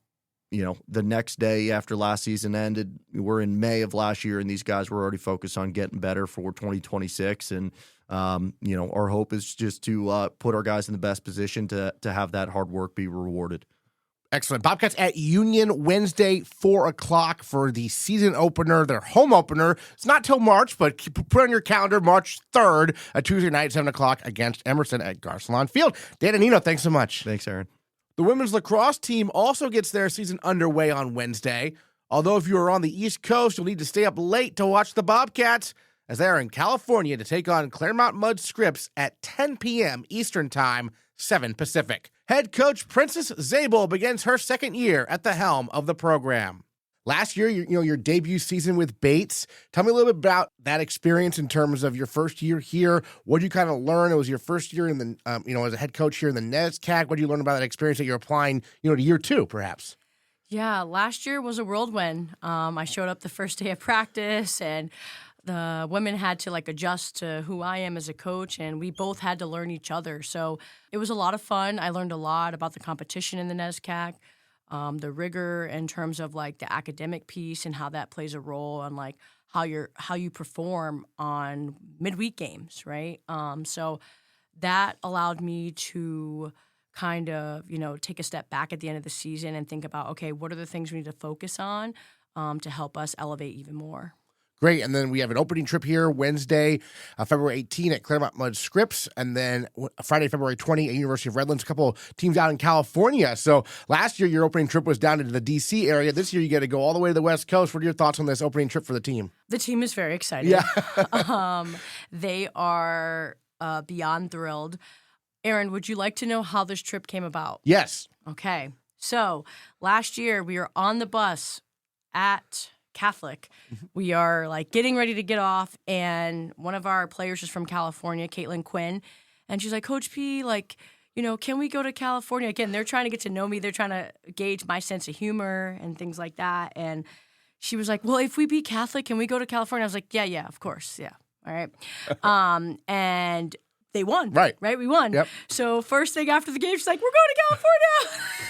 the next day after last season ended, we're in May of last year, and these guys were already focused on getting better for 2026. And, our hope is just to put our guys in the best position to have that hard work be rewarded. Excellent. Bobcats at Union Wednesday, 4 o'clock for the season opener, their home opener. It's not till March, but put on your calendar, March 3rd, a Tuesday night, 7 o'clock against Emerson at Garcelon Field. Dan Annino, thanks so much. Thanks, Aaron. The women's lacrosse team also gets their season underway on Wednesday. Although if you are on the East Coast, you'll need to stay up late to watch the Bobcats as they are in California to take on Claremont Mudd Scripps at 10 p.m. Eastern Time, 7 Pacific. Head coach Princess Zabel begins her second year at the helm of the program. Last year, your debut season with Bates. Tell me a little bit about that experience in terms of your first year here. What did you kind of learn? It was your first year in the, as a head coach here in the NESCAC. What did you learn about that experience that you're applying, to year 2, perhaps? Yeah, last year was a whirlwind. I showed up the first day of practice, and the women had to adjust to who I am as a coach, and we both had to learn each other. So it was a lot of fun. I learned a lot about the competition in the NESCAC, the rigor in terms of the academic piece and how that plays a role on how you perform on midweek games, right? So that allowed me to kind of take a step back at the end of the season and think about, okay, what are the things we need to focus on to help us elevate even more. Great. And then we have an opening trip here Wednesday, February 18 at Claremont Mudd Scripps, and then Friday, February 20 at University of Redlands, a couple of teams out in California. So last year, your opening trip was down into the D.C. area. This year, you get to go all the way to the West Coast. What are your thoughts on this opening trip for the team? The team is very excited. Yeah. They are beyond thrilled. Aaron, would you like to know how this trip came about? Yes. Okay. So last year, we were on the bus at Catholic. We are getting ready to get off, and one of our players is from California, Caitlin Quinn, and she's like, Coach P, can we go to California? Again, they're trying to get to know me. They're trying to gauge my sense of humor and things like that. And she was like, well, if we beat Catholic, can we go to California? I was like, yeah, of course. Yeah. All right. And they won. Right. We won. Yep. So first thing after the game, she's like, we're going to California.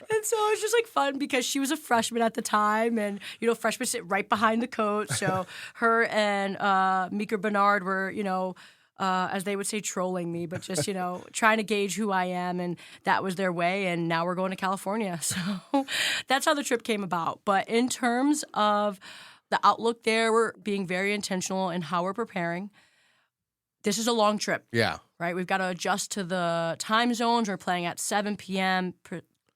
And so it was just fun because she was a freshman at the time, and freshmen sit right behind the coach. So her and Mika Bernard were as they would say, trolling me, but just trying to gauge who I am, and that was their way. And now we're going to California, so that's how the trip came about. But in terms of the outlook there, we're being very intentional in how we're preparing. This is a long trip. Yeah. Right? We've got to adjust to the time zones. We're playing at 7 p.m.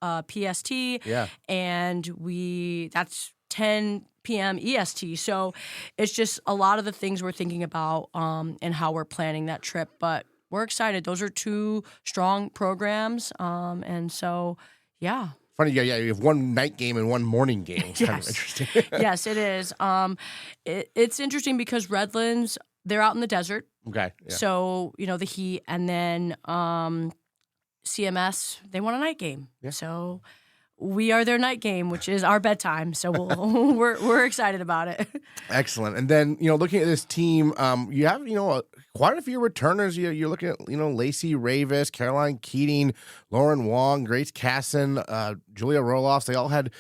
PST. Yeah. And that's 10 p.m. EST. So it's just a lot of the things we're thinking about and how we're planning that trip. But we're excited. Those are 2 strong programs. And so, yeah. Funny, yeah, you have one night game and one morning game. It's kind of Yes. interesting. Yes, it is. It's interesting because Redlands, they're out in the desert. Okay. Yeah. So, the heat. And then CMS, they want a night game. Yeah. So we are their night game, which is our bedtime. So we're excited about it. Excellent. And then, looking at this team, you have, quite a few returners. You're looking at, Lacey Ravis, Caroline Keating, Lauren Wong, Grace Casson, Julia Roloffs. They all had,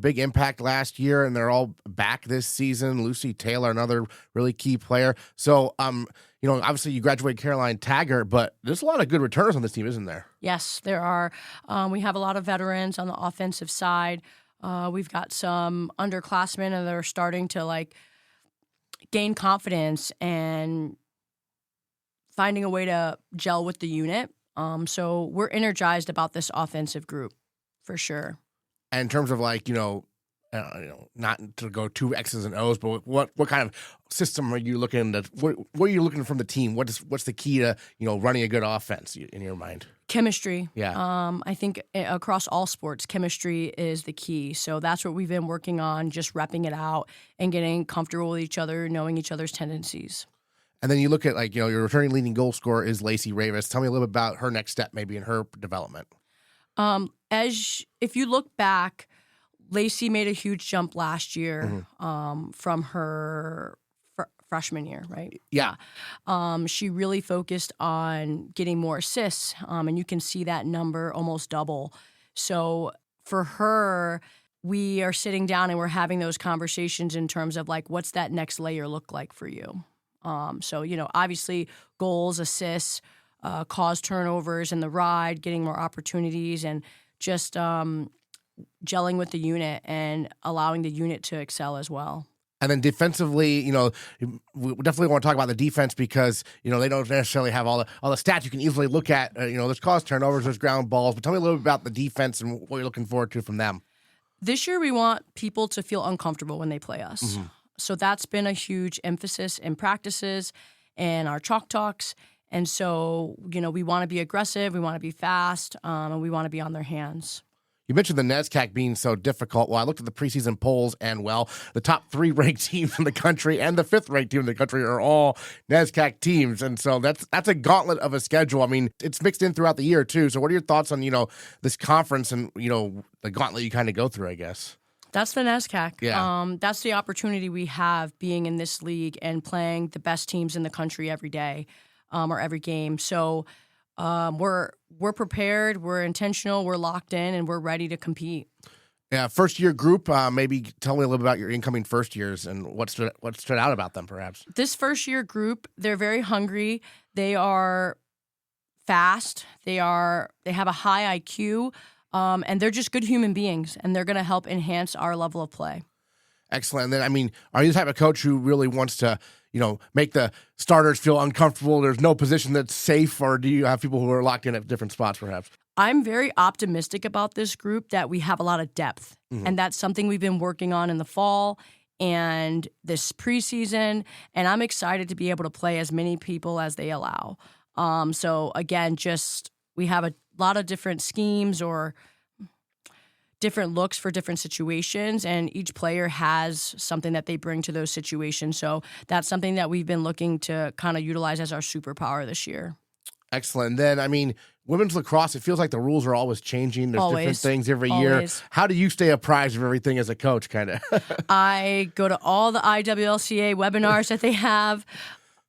big impact last year, and they're all back this season. Lucy Taylor, another really key player. So, obviously you graduated Caroline Taggart, but there's a lot of good returners on this team, isn't there? Yes, there are. We have a lot of veterans on the offensive side. We've got some underclassmen that are starting to gain confidence and finding a way to gel with the unit. So we're energized about this offensive group for sure. And in terms of not to go too X's and O's, but what kind of system are you looking at? What are you looking from the team? What's the key to running a good offense in your mind? Chemistry. Yeah. I think across all sports, chemistry is the key. So that's what we've been working on, just repping it out and getting comfortable with each other, knowing each other's tendencies. And then you look at your returning leading goal scorer is Lacey Ravis. Tell me a little bit about her next step, maybe in her development. If you look back, Lacey made a huge jump last year from her freshman year, right? Yeah. She really focused on getting more assists, and you can see that number almost double. So for her, we are sitting down and we're having those conversations in terms of what's that next layer look like for you? So, obviously goals, assists, cause turnovers in the ride, getting more opportunities, and just gelling with the unit and allowing the unit to excel as well. And then defensively, we definitely want to talk about the defense because, they don't necessarily have all the stats you can easily look at. There's cause turnovers, there's ground balls. But tell me a little bit about the defense and what you're looking forward to from them. This year, we want people to feel uncomfortable when they play us. Mm-hmm. So that's been a huge emphasis in practices and our chalk talks. And so, we want to be aggressive, we want to be fast, and we want to be on their hands. You mentioned the NESCAC being so difficult. Well, I looked at the preseason polls, and, the top 3 ranked teams in the country and the 5th ranked team in the country are all NESCAC teams. And so that's a gauntlet of a schedule. I mean, it's mixed in throughout the year, too. So what are your thoughts on, this conference and, the gauntlet you kind of go through, I guess? That's the NESCAC. Yeah. That's the opportunity we have being in this league and playing the best teams in the country every day or every game. So we're prepared, we're intentional, we're locked in, and we're ready to compete. Yeah, first-year group, maybe tell me a little bit about your incoming first years and what stood out about them, perhaps. This first-year group, they're very hungry. They are fast. They have a high IQ. And they're just good human beings, and they're going to help enhance our level of play. Excellent. And then, are you the type of coach who really wants to, make the starters feel uncomfortable? There's no position that's safe, or do you have people who are locked in at different spots, perhaps? I'm very optimistic about this group that we have a lot of depth, and that's something we've been working on in the fall and this preseason, and I'm excited to be able to play as many people as they allow. So, again, we have a lot of different schemes or different looks for different situations, and each player has something that they bring to those situations. So that's something that we've been looking to kind of utilize as our superpower this year. Excellent. And then, women's lacrosse, it feels like the rules are always changing. There's different things every year. How do you stay apprised of everything as a coach, kind of? I go to all the IWLCA webinars that they have.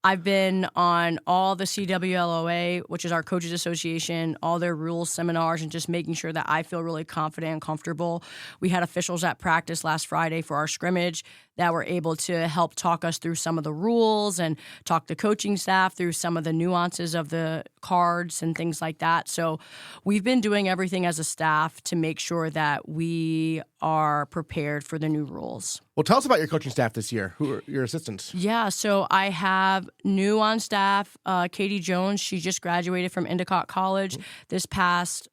I've been on all the CWLOA, which is our coaches association, all their rules seminars, and just making sure that I feel really confident and comfortable. We had officials at practice last Friday for our scrimmage that were able to help talk us through some of the rules and talk the coaching staff through some of the nuances of the cards and things like that. So we've been doing everything as a staff to make sure that we are prepared for the new rules. Well, tell us about your coaching staff this year. Who are your assistants? Yeah, so I have new on staff, Katie Jones. She just graduated from Endicott College this past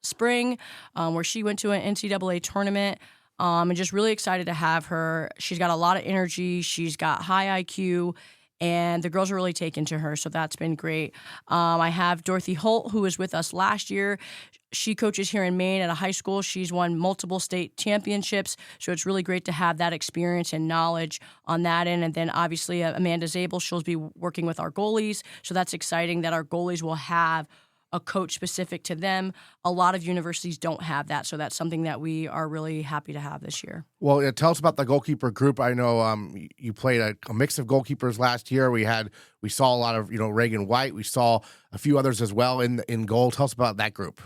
spring, where she went to an NCAA tournament. And just really excited to have her. She's got a lot of energy. She's got high IQ, and the girls are really taken to her, so that's been great. I have Dorothy Holt, who was with us last year. She coaches here in Maine at a high school. She's won multiple state championships, so it's really great to have that experience and knowledge on that end. And then obviously Amanda Zabel, she'll be working with our goalies, so that's exciting that our goalies will have a coach specific to them. A lot of universities don't have that, so that's something that we are really happy to have this year. Well, tell us about the goalkeeper group. I know you played a mix of goalkeepers last year. We saw a lot of Reagan White. We saw a few others as well in goal. Tell us about that group.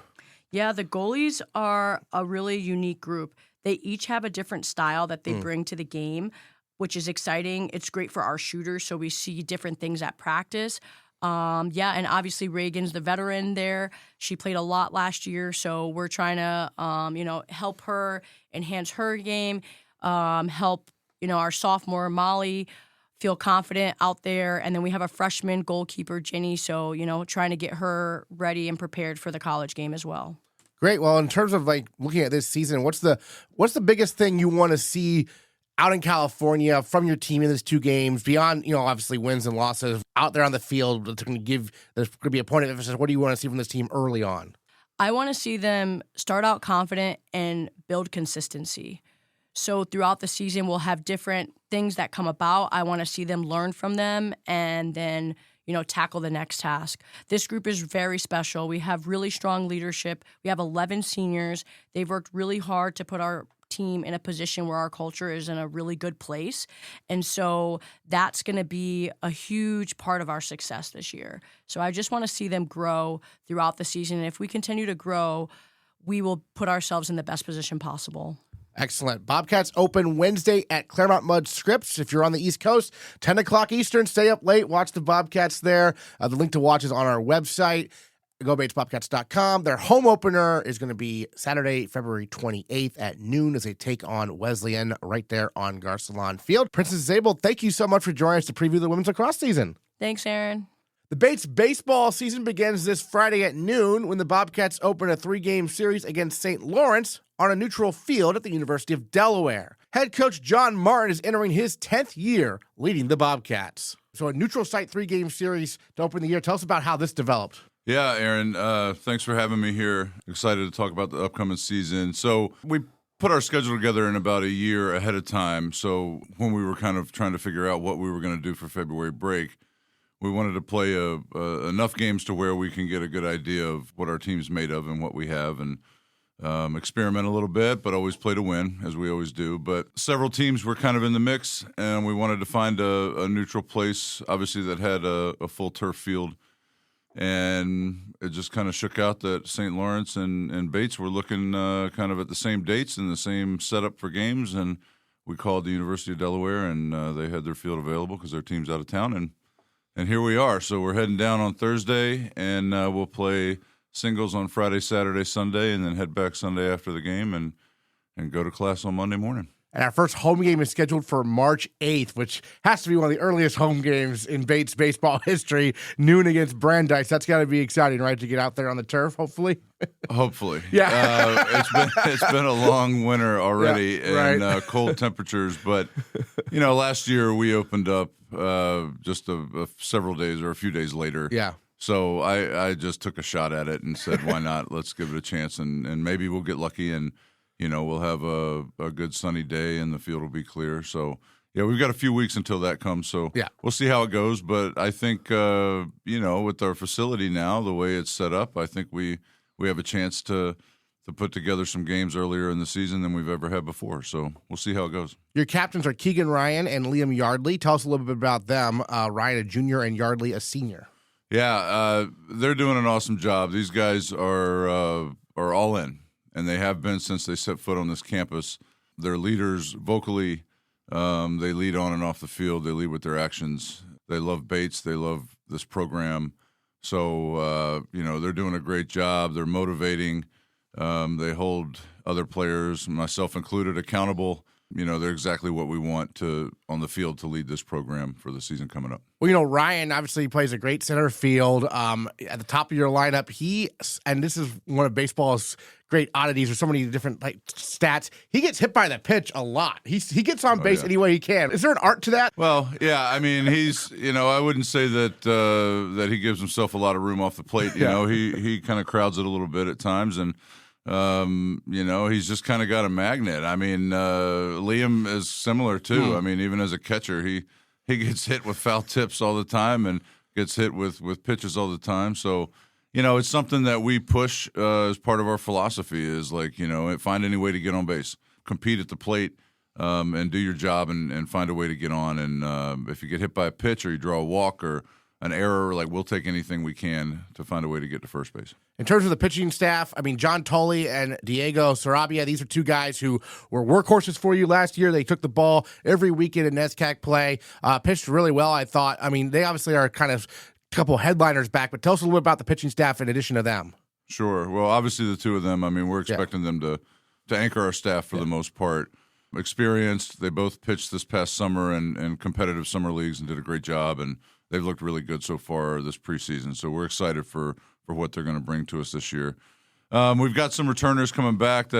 Yeah, the goalies are a really unique group. They each have a different style that they bring to the game, which is exciting. It's great for our shooters, so we see different things at practice. And obviously Reagan's the veteran there. She played a lot last year, so we're trying to, help her enhance her game, help, our sophomore Molly feel confident out there. And then we have a freshman goalkeeper, Jenny, so, trying to get her ready and prepared for the college game as well. Great. Well, in terms of looking at this season, what's the biggest thing you want to see out in California from your team in these two games beyond, obviously wins and losses out there on the field? There's going to be a point of emphasis. What do you want to see from this team early on? I want to see them start out confident and build consistency. So throughout the season, we'll have different things that come about. I want to see them learn from them and then, tackle the next task. This group is very special. We have really strong leadership. We have 11 seniors. They've worked really hard to put our team in a position where our culture is in a really good place. And so that's going to be a huge part of our success this year. So I just want to see them grow throughout the season. And if we continue to grow, we will put ourselves in the best position possible. Excellent. Bobcats open Wednesday at Claremont Mudd Scripps. If you're on the East Coast, 10 o'clock Eastern, stay up late, watch the Bobcats there. The link to watch is on our website. Go BatesBobcats.com. Their home opener is going to be Saturday, February 28th at noon as they take on Wesleyan right there on Garcelon Field. Princess Zabel, thank you so much for joining us to preview the women's lacrosse season. Thanks, Aaron. The Bates baseball season begins this Friday at noon when the Bobcats open a 3-game series against St. Lawrence on a neutral field at the University of Delaware. Head coach John Martin is entering his 10th year leading the Bobcats. So a neutral site 3-game series to open the year. Tell us about how this developed. Yeah, Aaron, thanks for having me here. Excited to talk about the upcoming season. So we put our schedule together in about a year ahead of time. So when we were kind of trying to figure out what we were going to do for February break, we wanted to play enough games to where we can get a good idea of what our team's made of and what we have, and experiment a little bit, but always play to win, as we always do. But several teams were kind of in the mix, and we wanted to find a neutral place, obviously, that had a full turf field. And it just kind of shook out that St. Lawrence and Bates were looking kind of at the same dates and the same setup for games. And we called the University of Delaware, and they had their field available because their team's out of town. And here we are. So we're heading down on Thursday, and we'll play singles on Friday, Saturday, Sunday, and then head back Sunday after the game and go to class on Monday morning. And our first home game is scheduled for March 8th, which has to be one of the earliest home games in Bates baseball history, noon against Brandeis. That's got to be exciting, right, to get out there on the turf, hopefully? Hopefully. Yeah. It's been a long winter already, yeah, right. And cold temperatures. But, last year we opened up just several days or a few days later. Yeah. So I just took a shot at it and said, why not? Let's give it a chance, and maybe we'll get lucky and we'll have a good sunny day and the field will be clear. So, yeah, we've got a few weeks until that comes. So, yeah, we'll see how it goes. But I think, with our facility now, the way it's set up, I think we have a chance to put together some games earlier in the season than we've ever had before. So, we'll see how it goes. Your captains are Keegan Ryan and Liam Yardley. Tell us a little bit about them. Ryan, a junior, and Yardley, a senior. Yeah, they're doing an awesome job. These guys are all in. And they have been since they set foot on this campus. They're leaders vocally. They lead on and off the field. They lead with their actions. They love Bates. They love this program. So, they're doing a great job. They're motivating. They hold other players, myself included, accountable they're exactly what we want on the field to lead this program for the season coming up. Well, Ryan obviously plays a great center field. At the top of your lineup, and this is one of baseball's great oddities or so many different stats, he gets hit by the pitch a lot. He gets on base any way he can. Is there an art to that? Well, yeah, I mean, he's, I wouldn't say that he gives himself a lot of room off the plate. He kind of crowds it a little bit at times, and he's just kind of got a magnet. I mean, Liam is similar too. I mean, even as a catcher, he gets hit with foul tips all the time and gets hit with pitches all the time. So, it's something that we push as part of our philosophy is find any way to get on base, compete at the plate, and do your job and find a way to get on. And if you get hit by a pitch or you draw a walk or an error, we'll take anything we can to find a way to get to first base. In terms of the pitching staff, I mean, John Tully and Diego Sarabia, these are two guys who were workhorses for you last year. They took the ball every weekend in NESCAC play, pitched really well, I thought. I mean, they obviously are kind of a couple headliners back, but tell us a little bit about the pitching staff in addition to them. Sure. Well, obviously the two of them, I mean, we're expecting them to anchor our staff for the most part. Experienced. They both pitched this past summer in competitive summer leagues and did a great job, and they've looked really good so far this preseason. So we're excited for what they're going to bring to us this year. We've got some returners coming back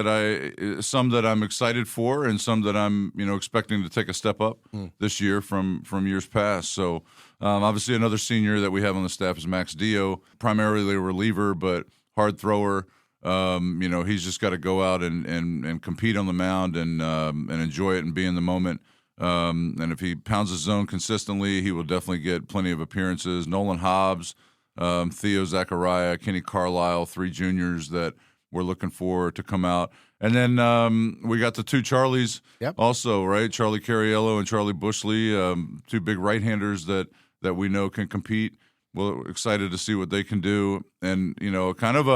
some that I'm excited for, and some that I'm expecting to take a step up this year from years past. So obviously another senior that we have on the staff is Max Dio, primarily a reliever but hard thrower. He's just got to go out and compete on the mound and enjoy it and be in the moment. And if he pounds his zone consistently, he will definitely get plenty of appearances. Nolan Hobbs, Theo Zachariah, Kenny Carlisle, 3 juniors that we're looking for to come out. And then we got the 2 Charlies also, right? Charlie Cariello and Charlie Bushley, 2 big right-handers that we know can compete. We're excited to see what they can do. And, kind of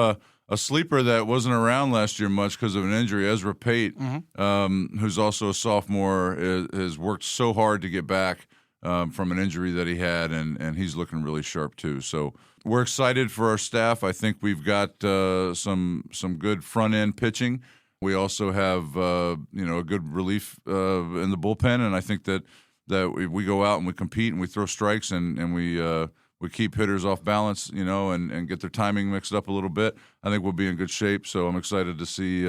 a sleeper that wasn't around last year much because of an injury, Ezra Pate, who's also a sophomore, has worked so hard to get back from an injury that he had, and he's looking really sharp too. So we're excited for our staff. I think we've got some good front-end pitching. We also have a good relief in the bullpen, and I think that we go out and we compete and we throw strikes and we keep hitters off balance, and get their timing mixed up a little bit. I think we'll be in good shape. So I'm excited to see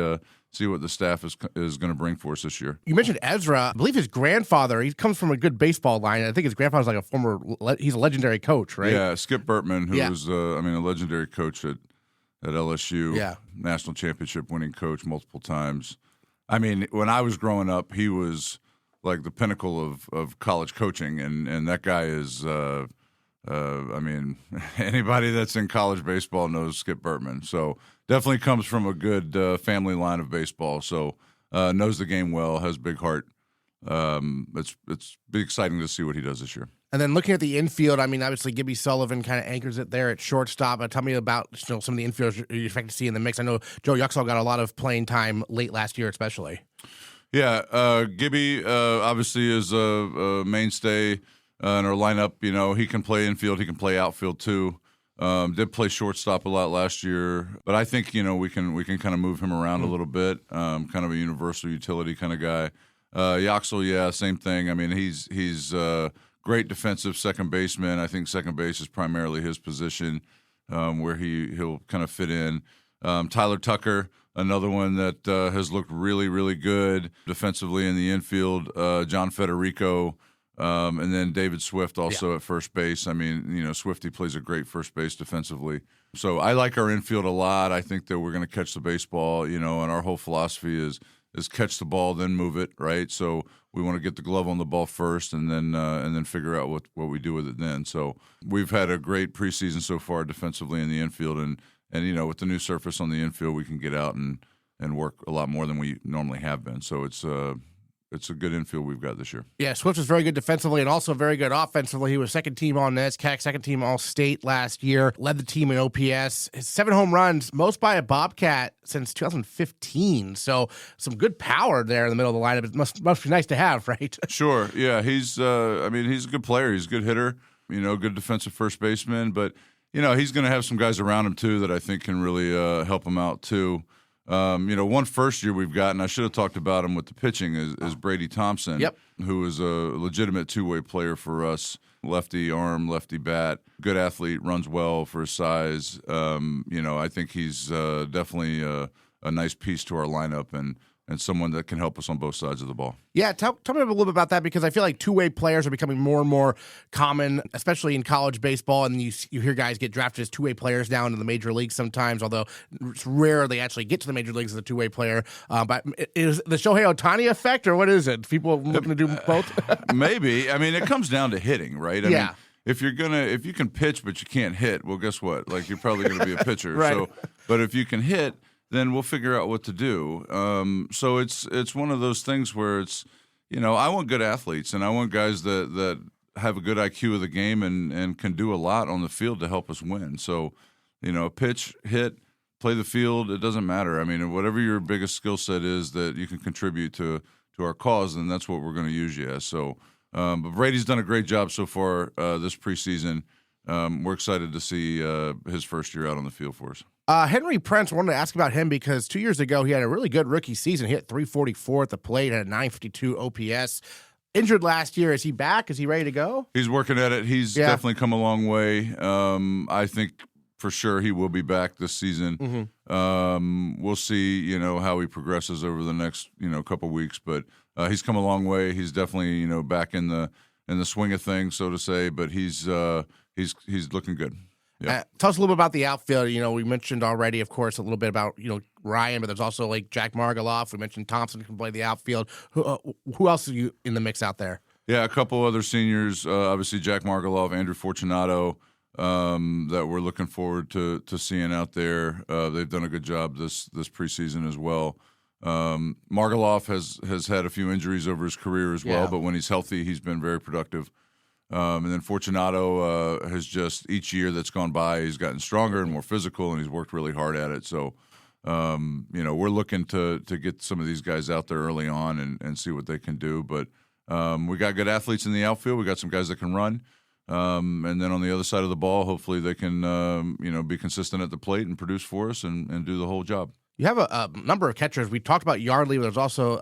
what the staff is going to bring for us this year. You mentioned Ezra. I believe his grandfather, he comes from a good baseball line. I think his grandfather's he's a legendary coach, right? Yeah, Skip Burtman, who was, a legendary coach at LSU. Yeah. National championship winning coach multiple times. I mean, when I was growing up, he was like the pinnacle of college coaching, and that guy is anybody that's in college baseball knows Skip Burtman. So definitely comes from a good family line of baseball. So knows the game well, has a big heart. It's be exciting to see what he does this year. And then looking at the infield, I mean, obviously Gibby Sullivan kind of anchors it there at shortstop. Tell me about some of the infielders you expect to see in the mix. I know Joe Yuxall got a lot of playing time late last year, especially. Yeah, Gibby obviously is a mainstay in our lineup. He can play infield, he can play outfield too. Did play shortstop a lot last year, but I think we can kind of move him around a little bit. Kind of a universal utility kind of guy. Yuxall, same thing. I mean, he's great defensive second baseman. I think second base is primarily his position, where he'll kind of fit in. Tyler Tucker, another one that has looked really, really good defensively in the infield. John Federico, and then David Swift also at first base. I mean, Swifty plays a great first base defensively. So I like our infield a lot. I think that we're going to catch the baseball, and our whole philosophy is catch the ball, then move it, right? So we want to get the glove on the ball first and then figure out what we do with it then. So we've had a great preseason so far defensively in the infield, and with the new surface on the infield, we can get out and work a lot more than we normally have been. So it's a good infield we've got this year. Yeah, Swift was very good defensively and also very good offensively. He was second team on NESCAC, second team All-State last year, led the team in OPS. His 7 home runs, most by a Bobcat since 2015. So some good power there in the middle of the lineup. It must be nice to have, right? Sure, yeah. He's a good player. He's a good hitter, good defensive first baseman. But, he's going to have some guys around him, too, that I think can really help him out, too. One first year we've gotten, I should have talked about him with the pitching, is Brady Thompson, who is a legitimate two-way player for us. Lefty arm, lefty bat, good athlete, runs well for his size. I think he's definitely a nice piece to our lineup and someone that can help us on both sides of the ball. Yeah, tell me a little bit about that, because I feel like two-way players are becoming more and more common, especially in college baseball, and you hear guys get drafted as two-way players down in the major leagues sometimes, although it's rare they actually get to the major leagues as a two-way player. But is the Shohei Ohtani effect, or what is it? People looking to do both? Maybe. I mean, it comes down to hitting, right? I mean, if you can pitch but you can't hit, well, guess what? Like, you're probably going to be a pitcher. Right. So, but if you can hit, then we'll figure out what to do. So it's one of those things where it's, I want good athletes, and I want guys that have a good IQ of the game and can do a lot on the field to help us win. So, pitch, hit, play the field, it doesn't matter. I mean, whatever your biggest skill set is that you can contribute to our cause, then that's what we're going to use you as. So, but Brady's done a great job so far this preseason. We're excited to see his first year out on the field for us. Henry Prince, I wanted to ask about him because 2 years ago he had a really good rookie season. He hit .344 at the plate, had a .952 OPS. Injured last year. Is he back? Is he ready to go? He's working at it. He's definitely come a long way. I think for sure he will be back this season. Mm-hmm. We'll see, how he progresses over the next, couple weeks. But he's come a long way. He's definitely, back in the swing of things, so to say. But he's looking good. Yeah. Tell us a little bit about the outfield. We mentioned already, of course, a little bit about, Ryan, but there's also like Jack Margoloff. We mentioned Thompson can play the outfield. Who else are you in the mix out there? Yeah, a couple other seniors, obviously Jack Margoloff, Andrew Fortunato, that we're looking forward to seeing out there. They've done a good job this preseason as well. Margoloff has had a few injuries over his career as well, but when he's healthy, he's been very productive. And then Fortunato has just, each year that's gone by, he's gotten stronger and more physical, and he's worked really hard at it. So, we're looking to get some of these guys out there early on and see what they can do. But we got good athletes in the outfield. We got some guys that can run. And then on the other side of the ball, hopefully they can, be consistent at the plate and produce for us and do the whole job. You have a number of catchers. We talked about Yardley, but there's also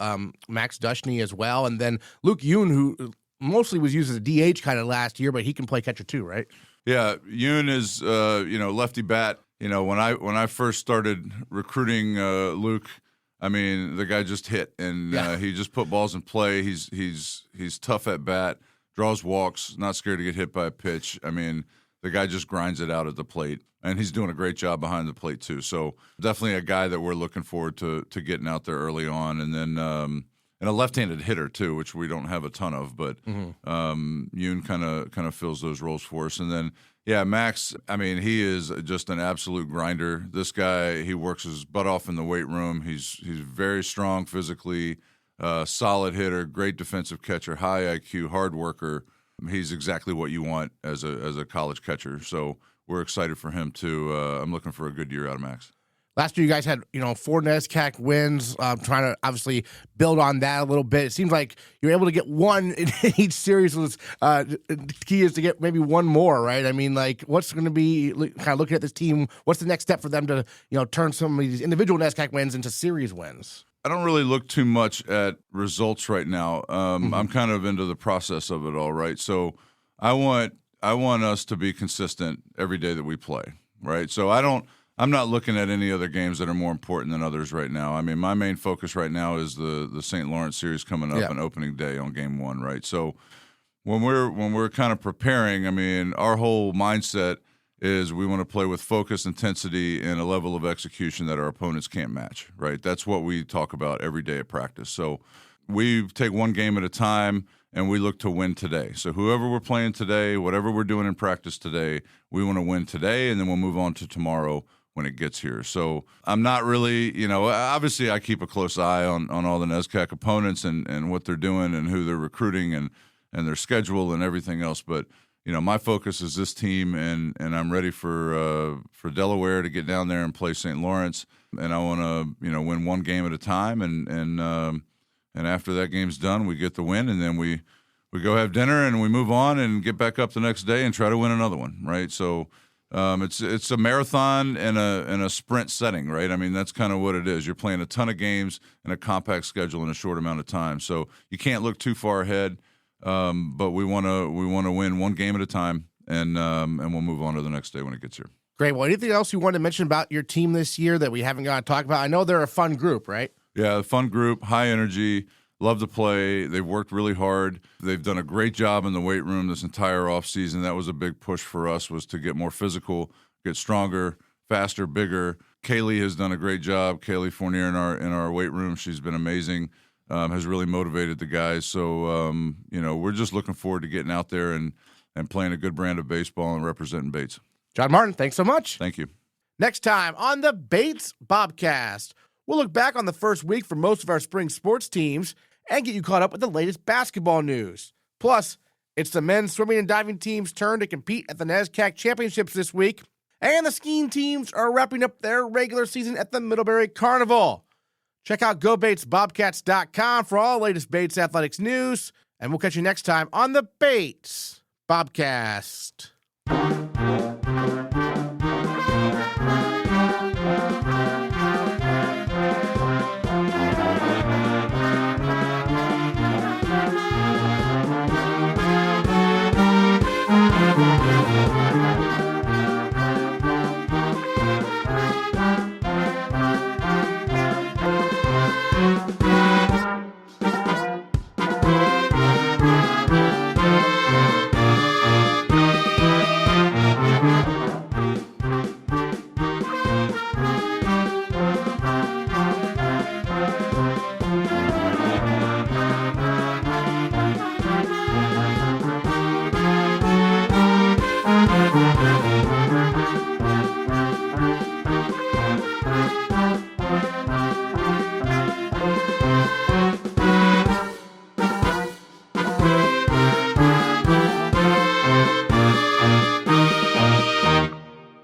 Max Dushney as well. And then Luke Yoon, who mostly was used as a DH kind of last year, but he can play catcher too, right? Yeah, Yoon is lefty bat. When I first started recruiting Luke, I mean, the guy just hit and he just put balls in play. He's tough at bat, draws walks, not scared to get hit by a pitch. I mean, the guy just grinds it out at the plate, and he's doing a great job behind the plate too. So definitely a guy that we're looking forward to getting out there early on, and then. And a left-handed hitter too, which we don't have a ton of, but Yoon kind of fills those roles for us. And then Max, I mean, he is just an absolute grinder. This guy, he works his butt off in the weight room. He's very strong physically, solid hitter, great defensive catcher, high IQ, hard worker. He's exactly what you want as a college catcher. So we're excited for him too. I'm looking for a good year out of Max. Last year, you guys had 4 NESCAC wins, trying to obviously build on that a little bit. It seems like you're able to get one in each series. The key is to get maybe one more, right? I mean, like, what's going to be kind of looking at this team? What's the next step for them to turn some of these individual NESCAC wins into series wins? I don't really look too much at results right now. I'm kind of into the process of it all, right? So I want us to be consistent every day that we play, right? So I'm not looking at any other games that are more important than others right now. I mean, my main focus right now is the St. Lawrence series coming up and opening day on game 1, right? So when we're kind of preparing, I mean, our whole mindset is we want to play with focus, intensity, and a level of execution that our opponents can't match, right? That's what we talk about every day at practice. So we take one game at a time, and we look to win today. So whoever we're playing today, whatever we're doing in practice today, we want to win today, and then we'll move on to tomorrow when it gets here. So I'm not really, obviously I keep a close eye on all the NESCAC opponents and what they're doing and who they're recruiting and their schedule and everything else. But, my focus is this team, and I'm ready for Delaware to get down there and play St. Lawrence. And I want to, win one game at a time. And after that game's done, we get the win, and then we go have dinner and we move on and get back up the next day and try to win another one, right? So It's a marathon and a sprint setting, right? I mean, that's kind of what it is. You're playing a ton of games in a compact schedule in a short amount of time, so you can't look too far ahead. But we want to win one game at a time, and we'll move on to the next day when it gets here. Great. Well, anything else you wanted to mention about your team this year that we haven't got to talk about? I know they're a fun group, right? Yeah, fun group, high energy. Love to play. They've worked really hard. They've done a great job in the weight room this entire offseason. That was a big push for us, was to get more physical, get stronger, faster, bigger. Kaylee has done a great job. Kaylee Fournier in our weight room, she's been amazing, has really motivated the guys. So, we're just looking forward to getting out there and playing a good brand of baseball and representing Bates. John Martin, thanks so much. Thank you. Next time on the Bates Bobcast, we'll look back on the first week for most of our spring sports teams and get you caught up with the latest basketball news. Plus, it's the men's swimming and diving team's turn to compete at the NESCAC championships this week, and the skiing teams are wrapping up their regular season at the Middlebury Carnival. Check out GoBatesBobcats.com for all the latest Bates athletics news, and we'll catch you next time on the Bates Bobcast.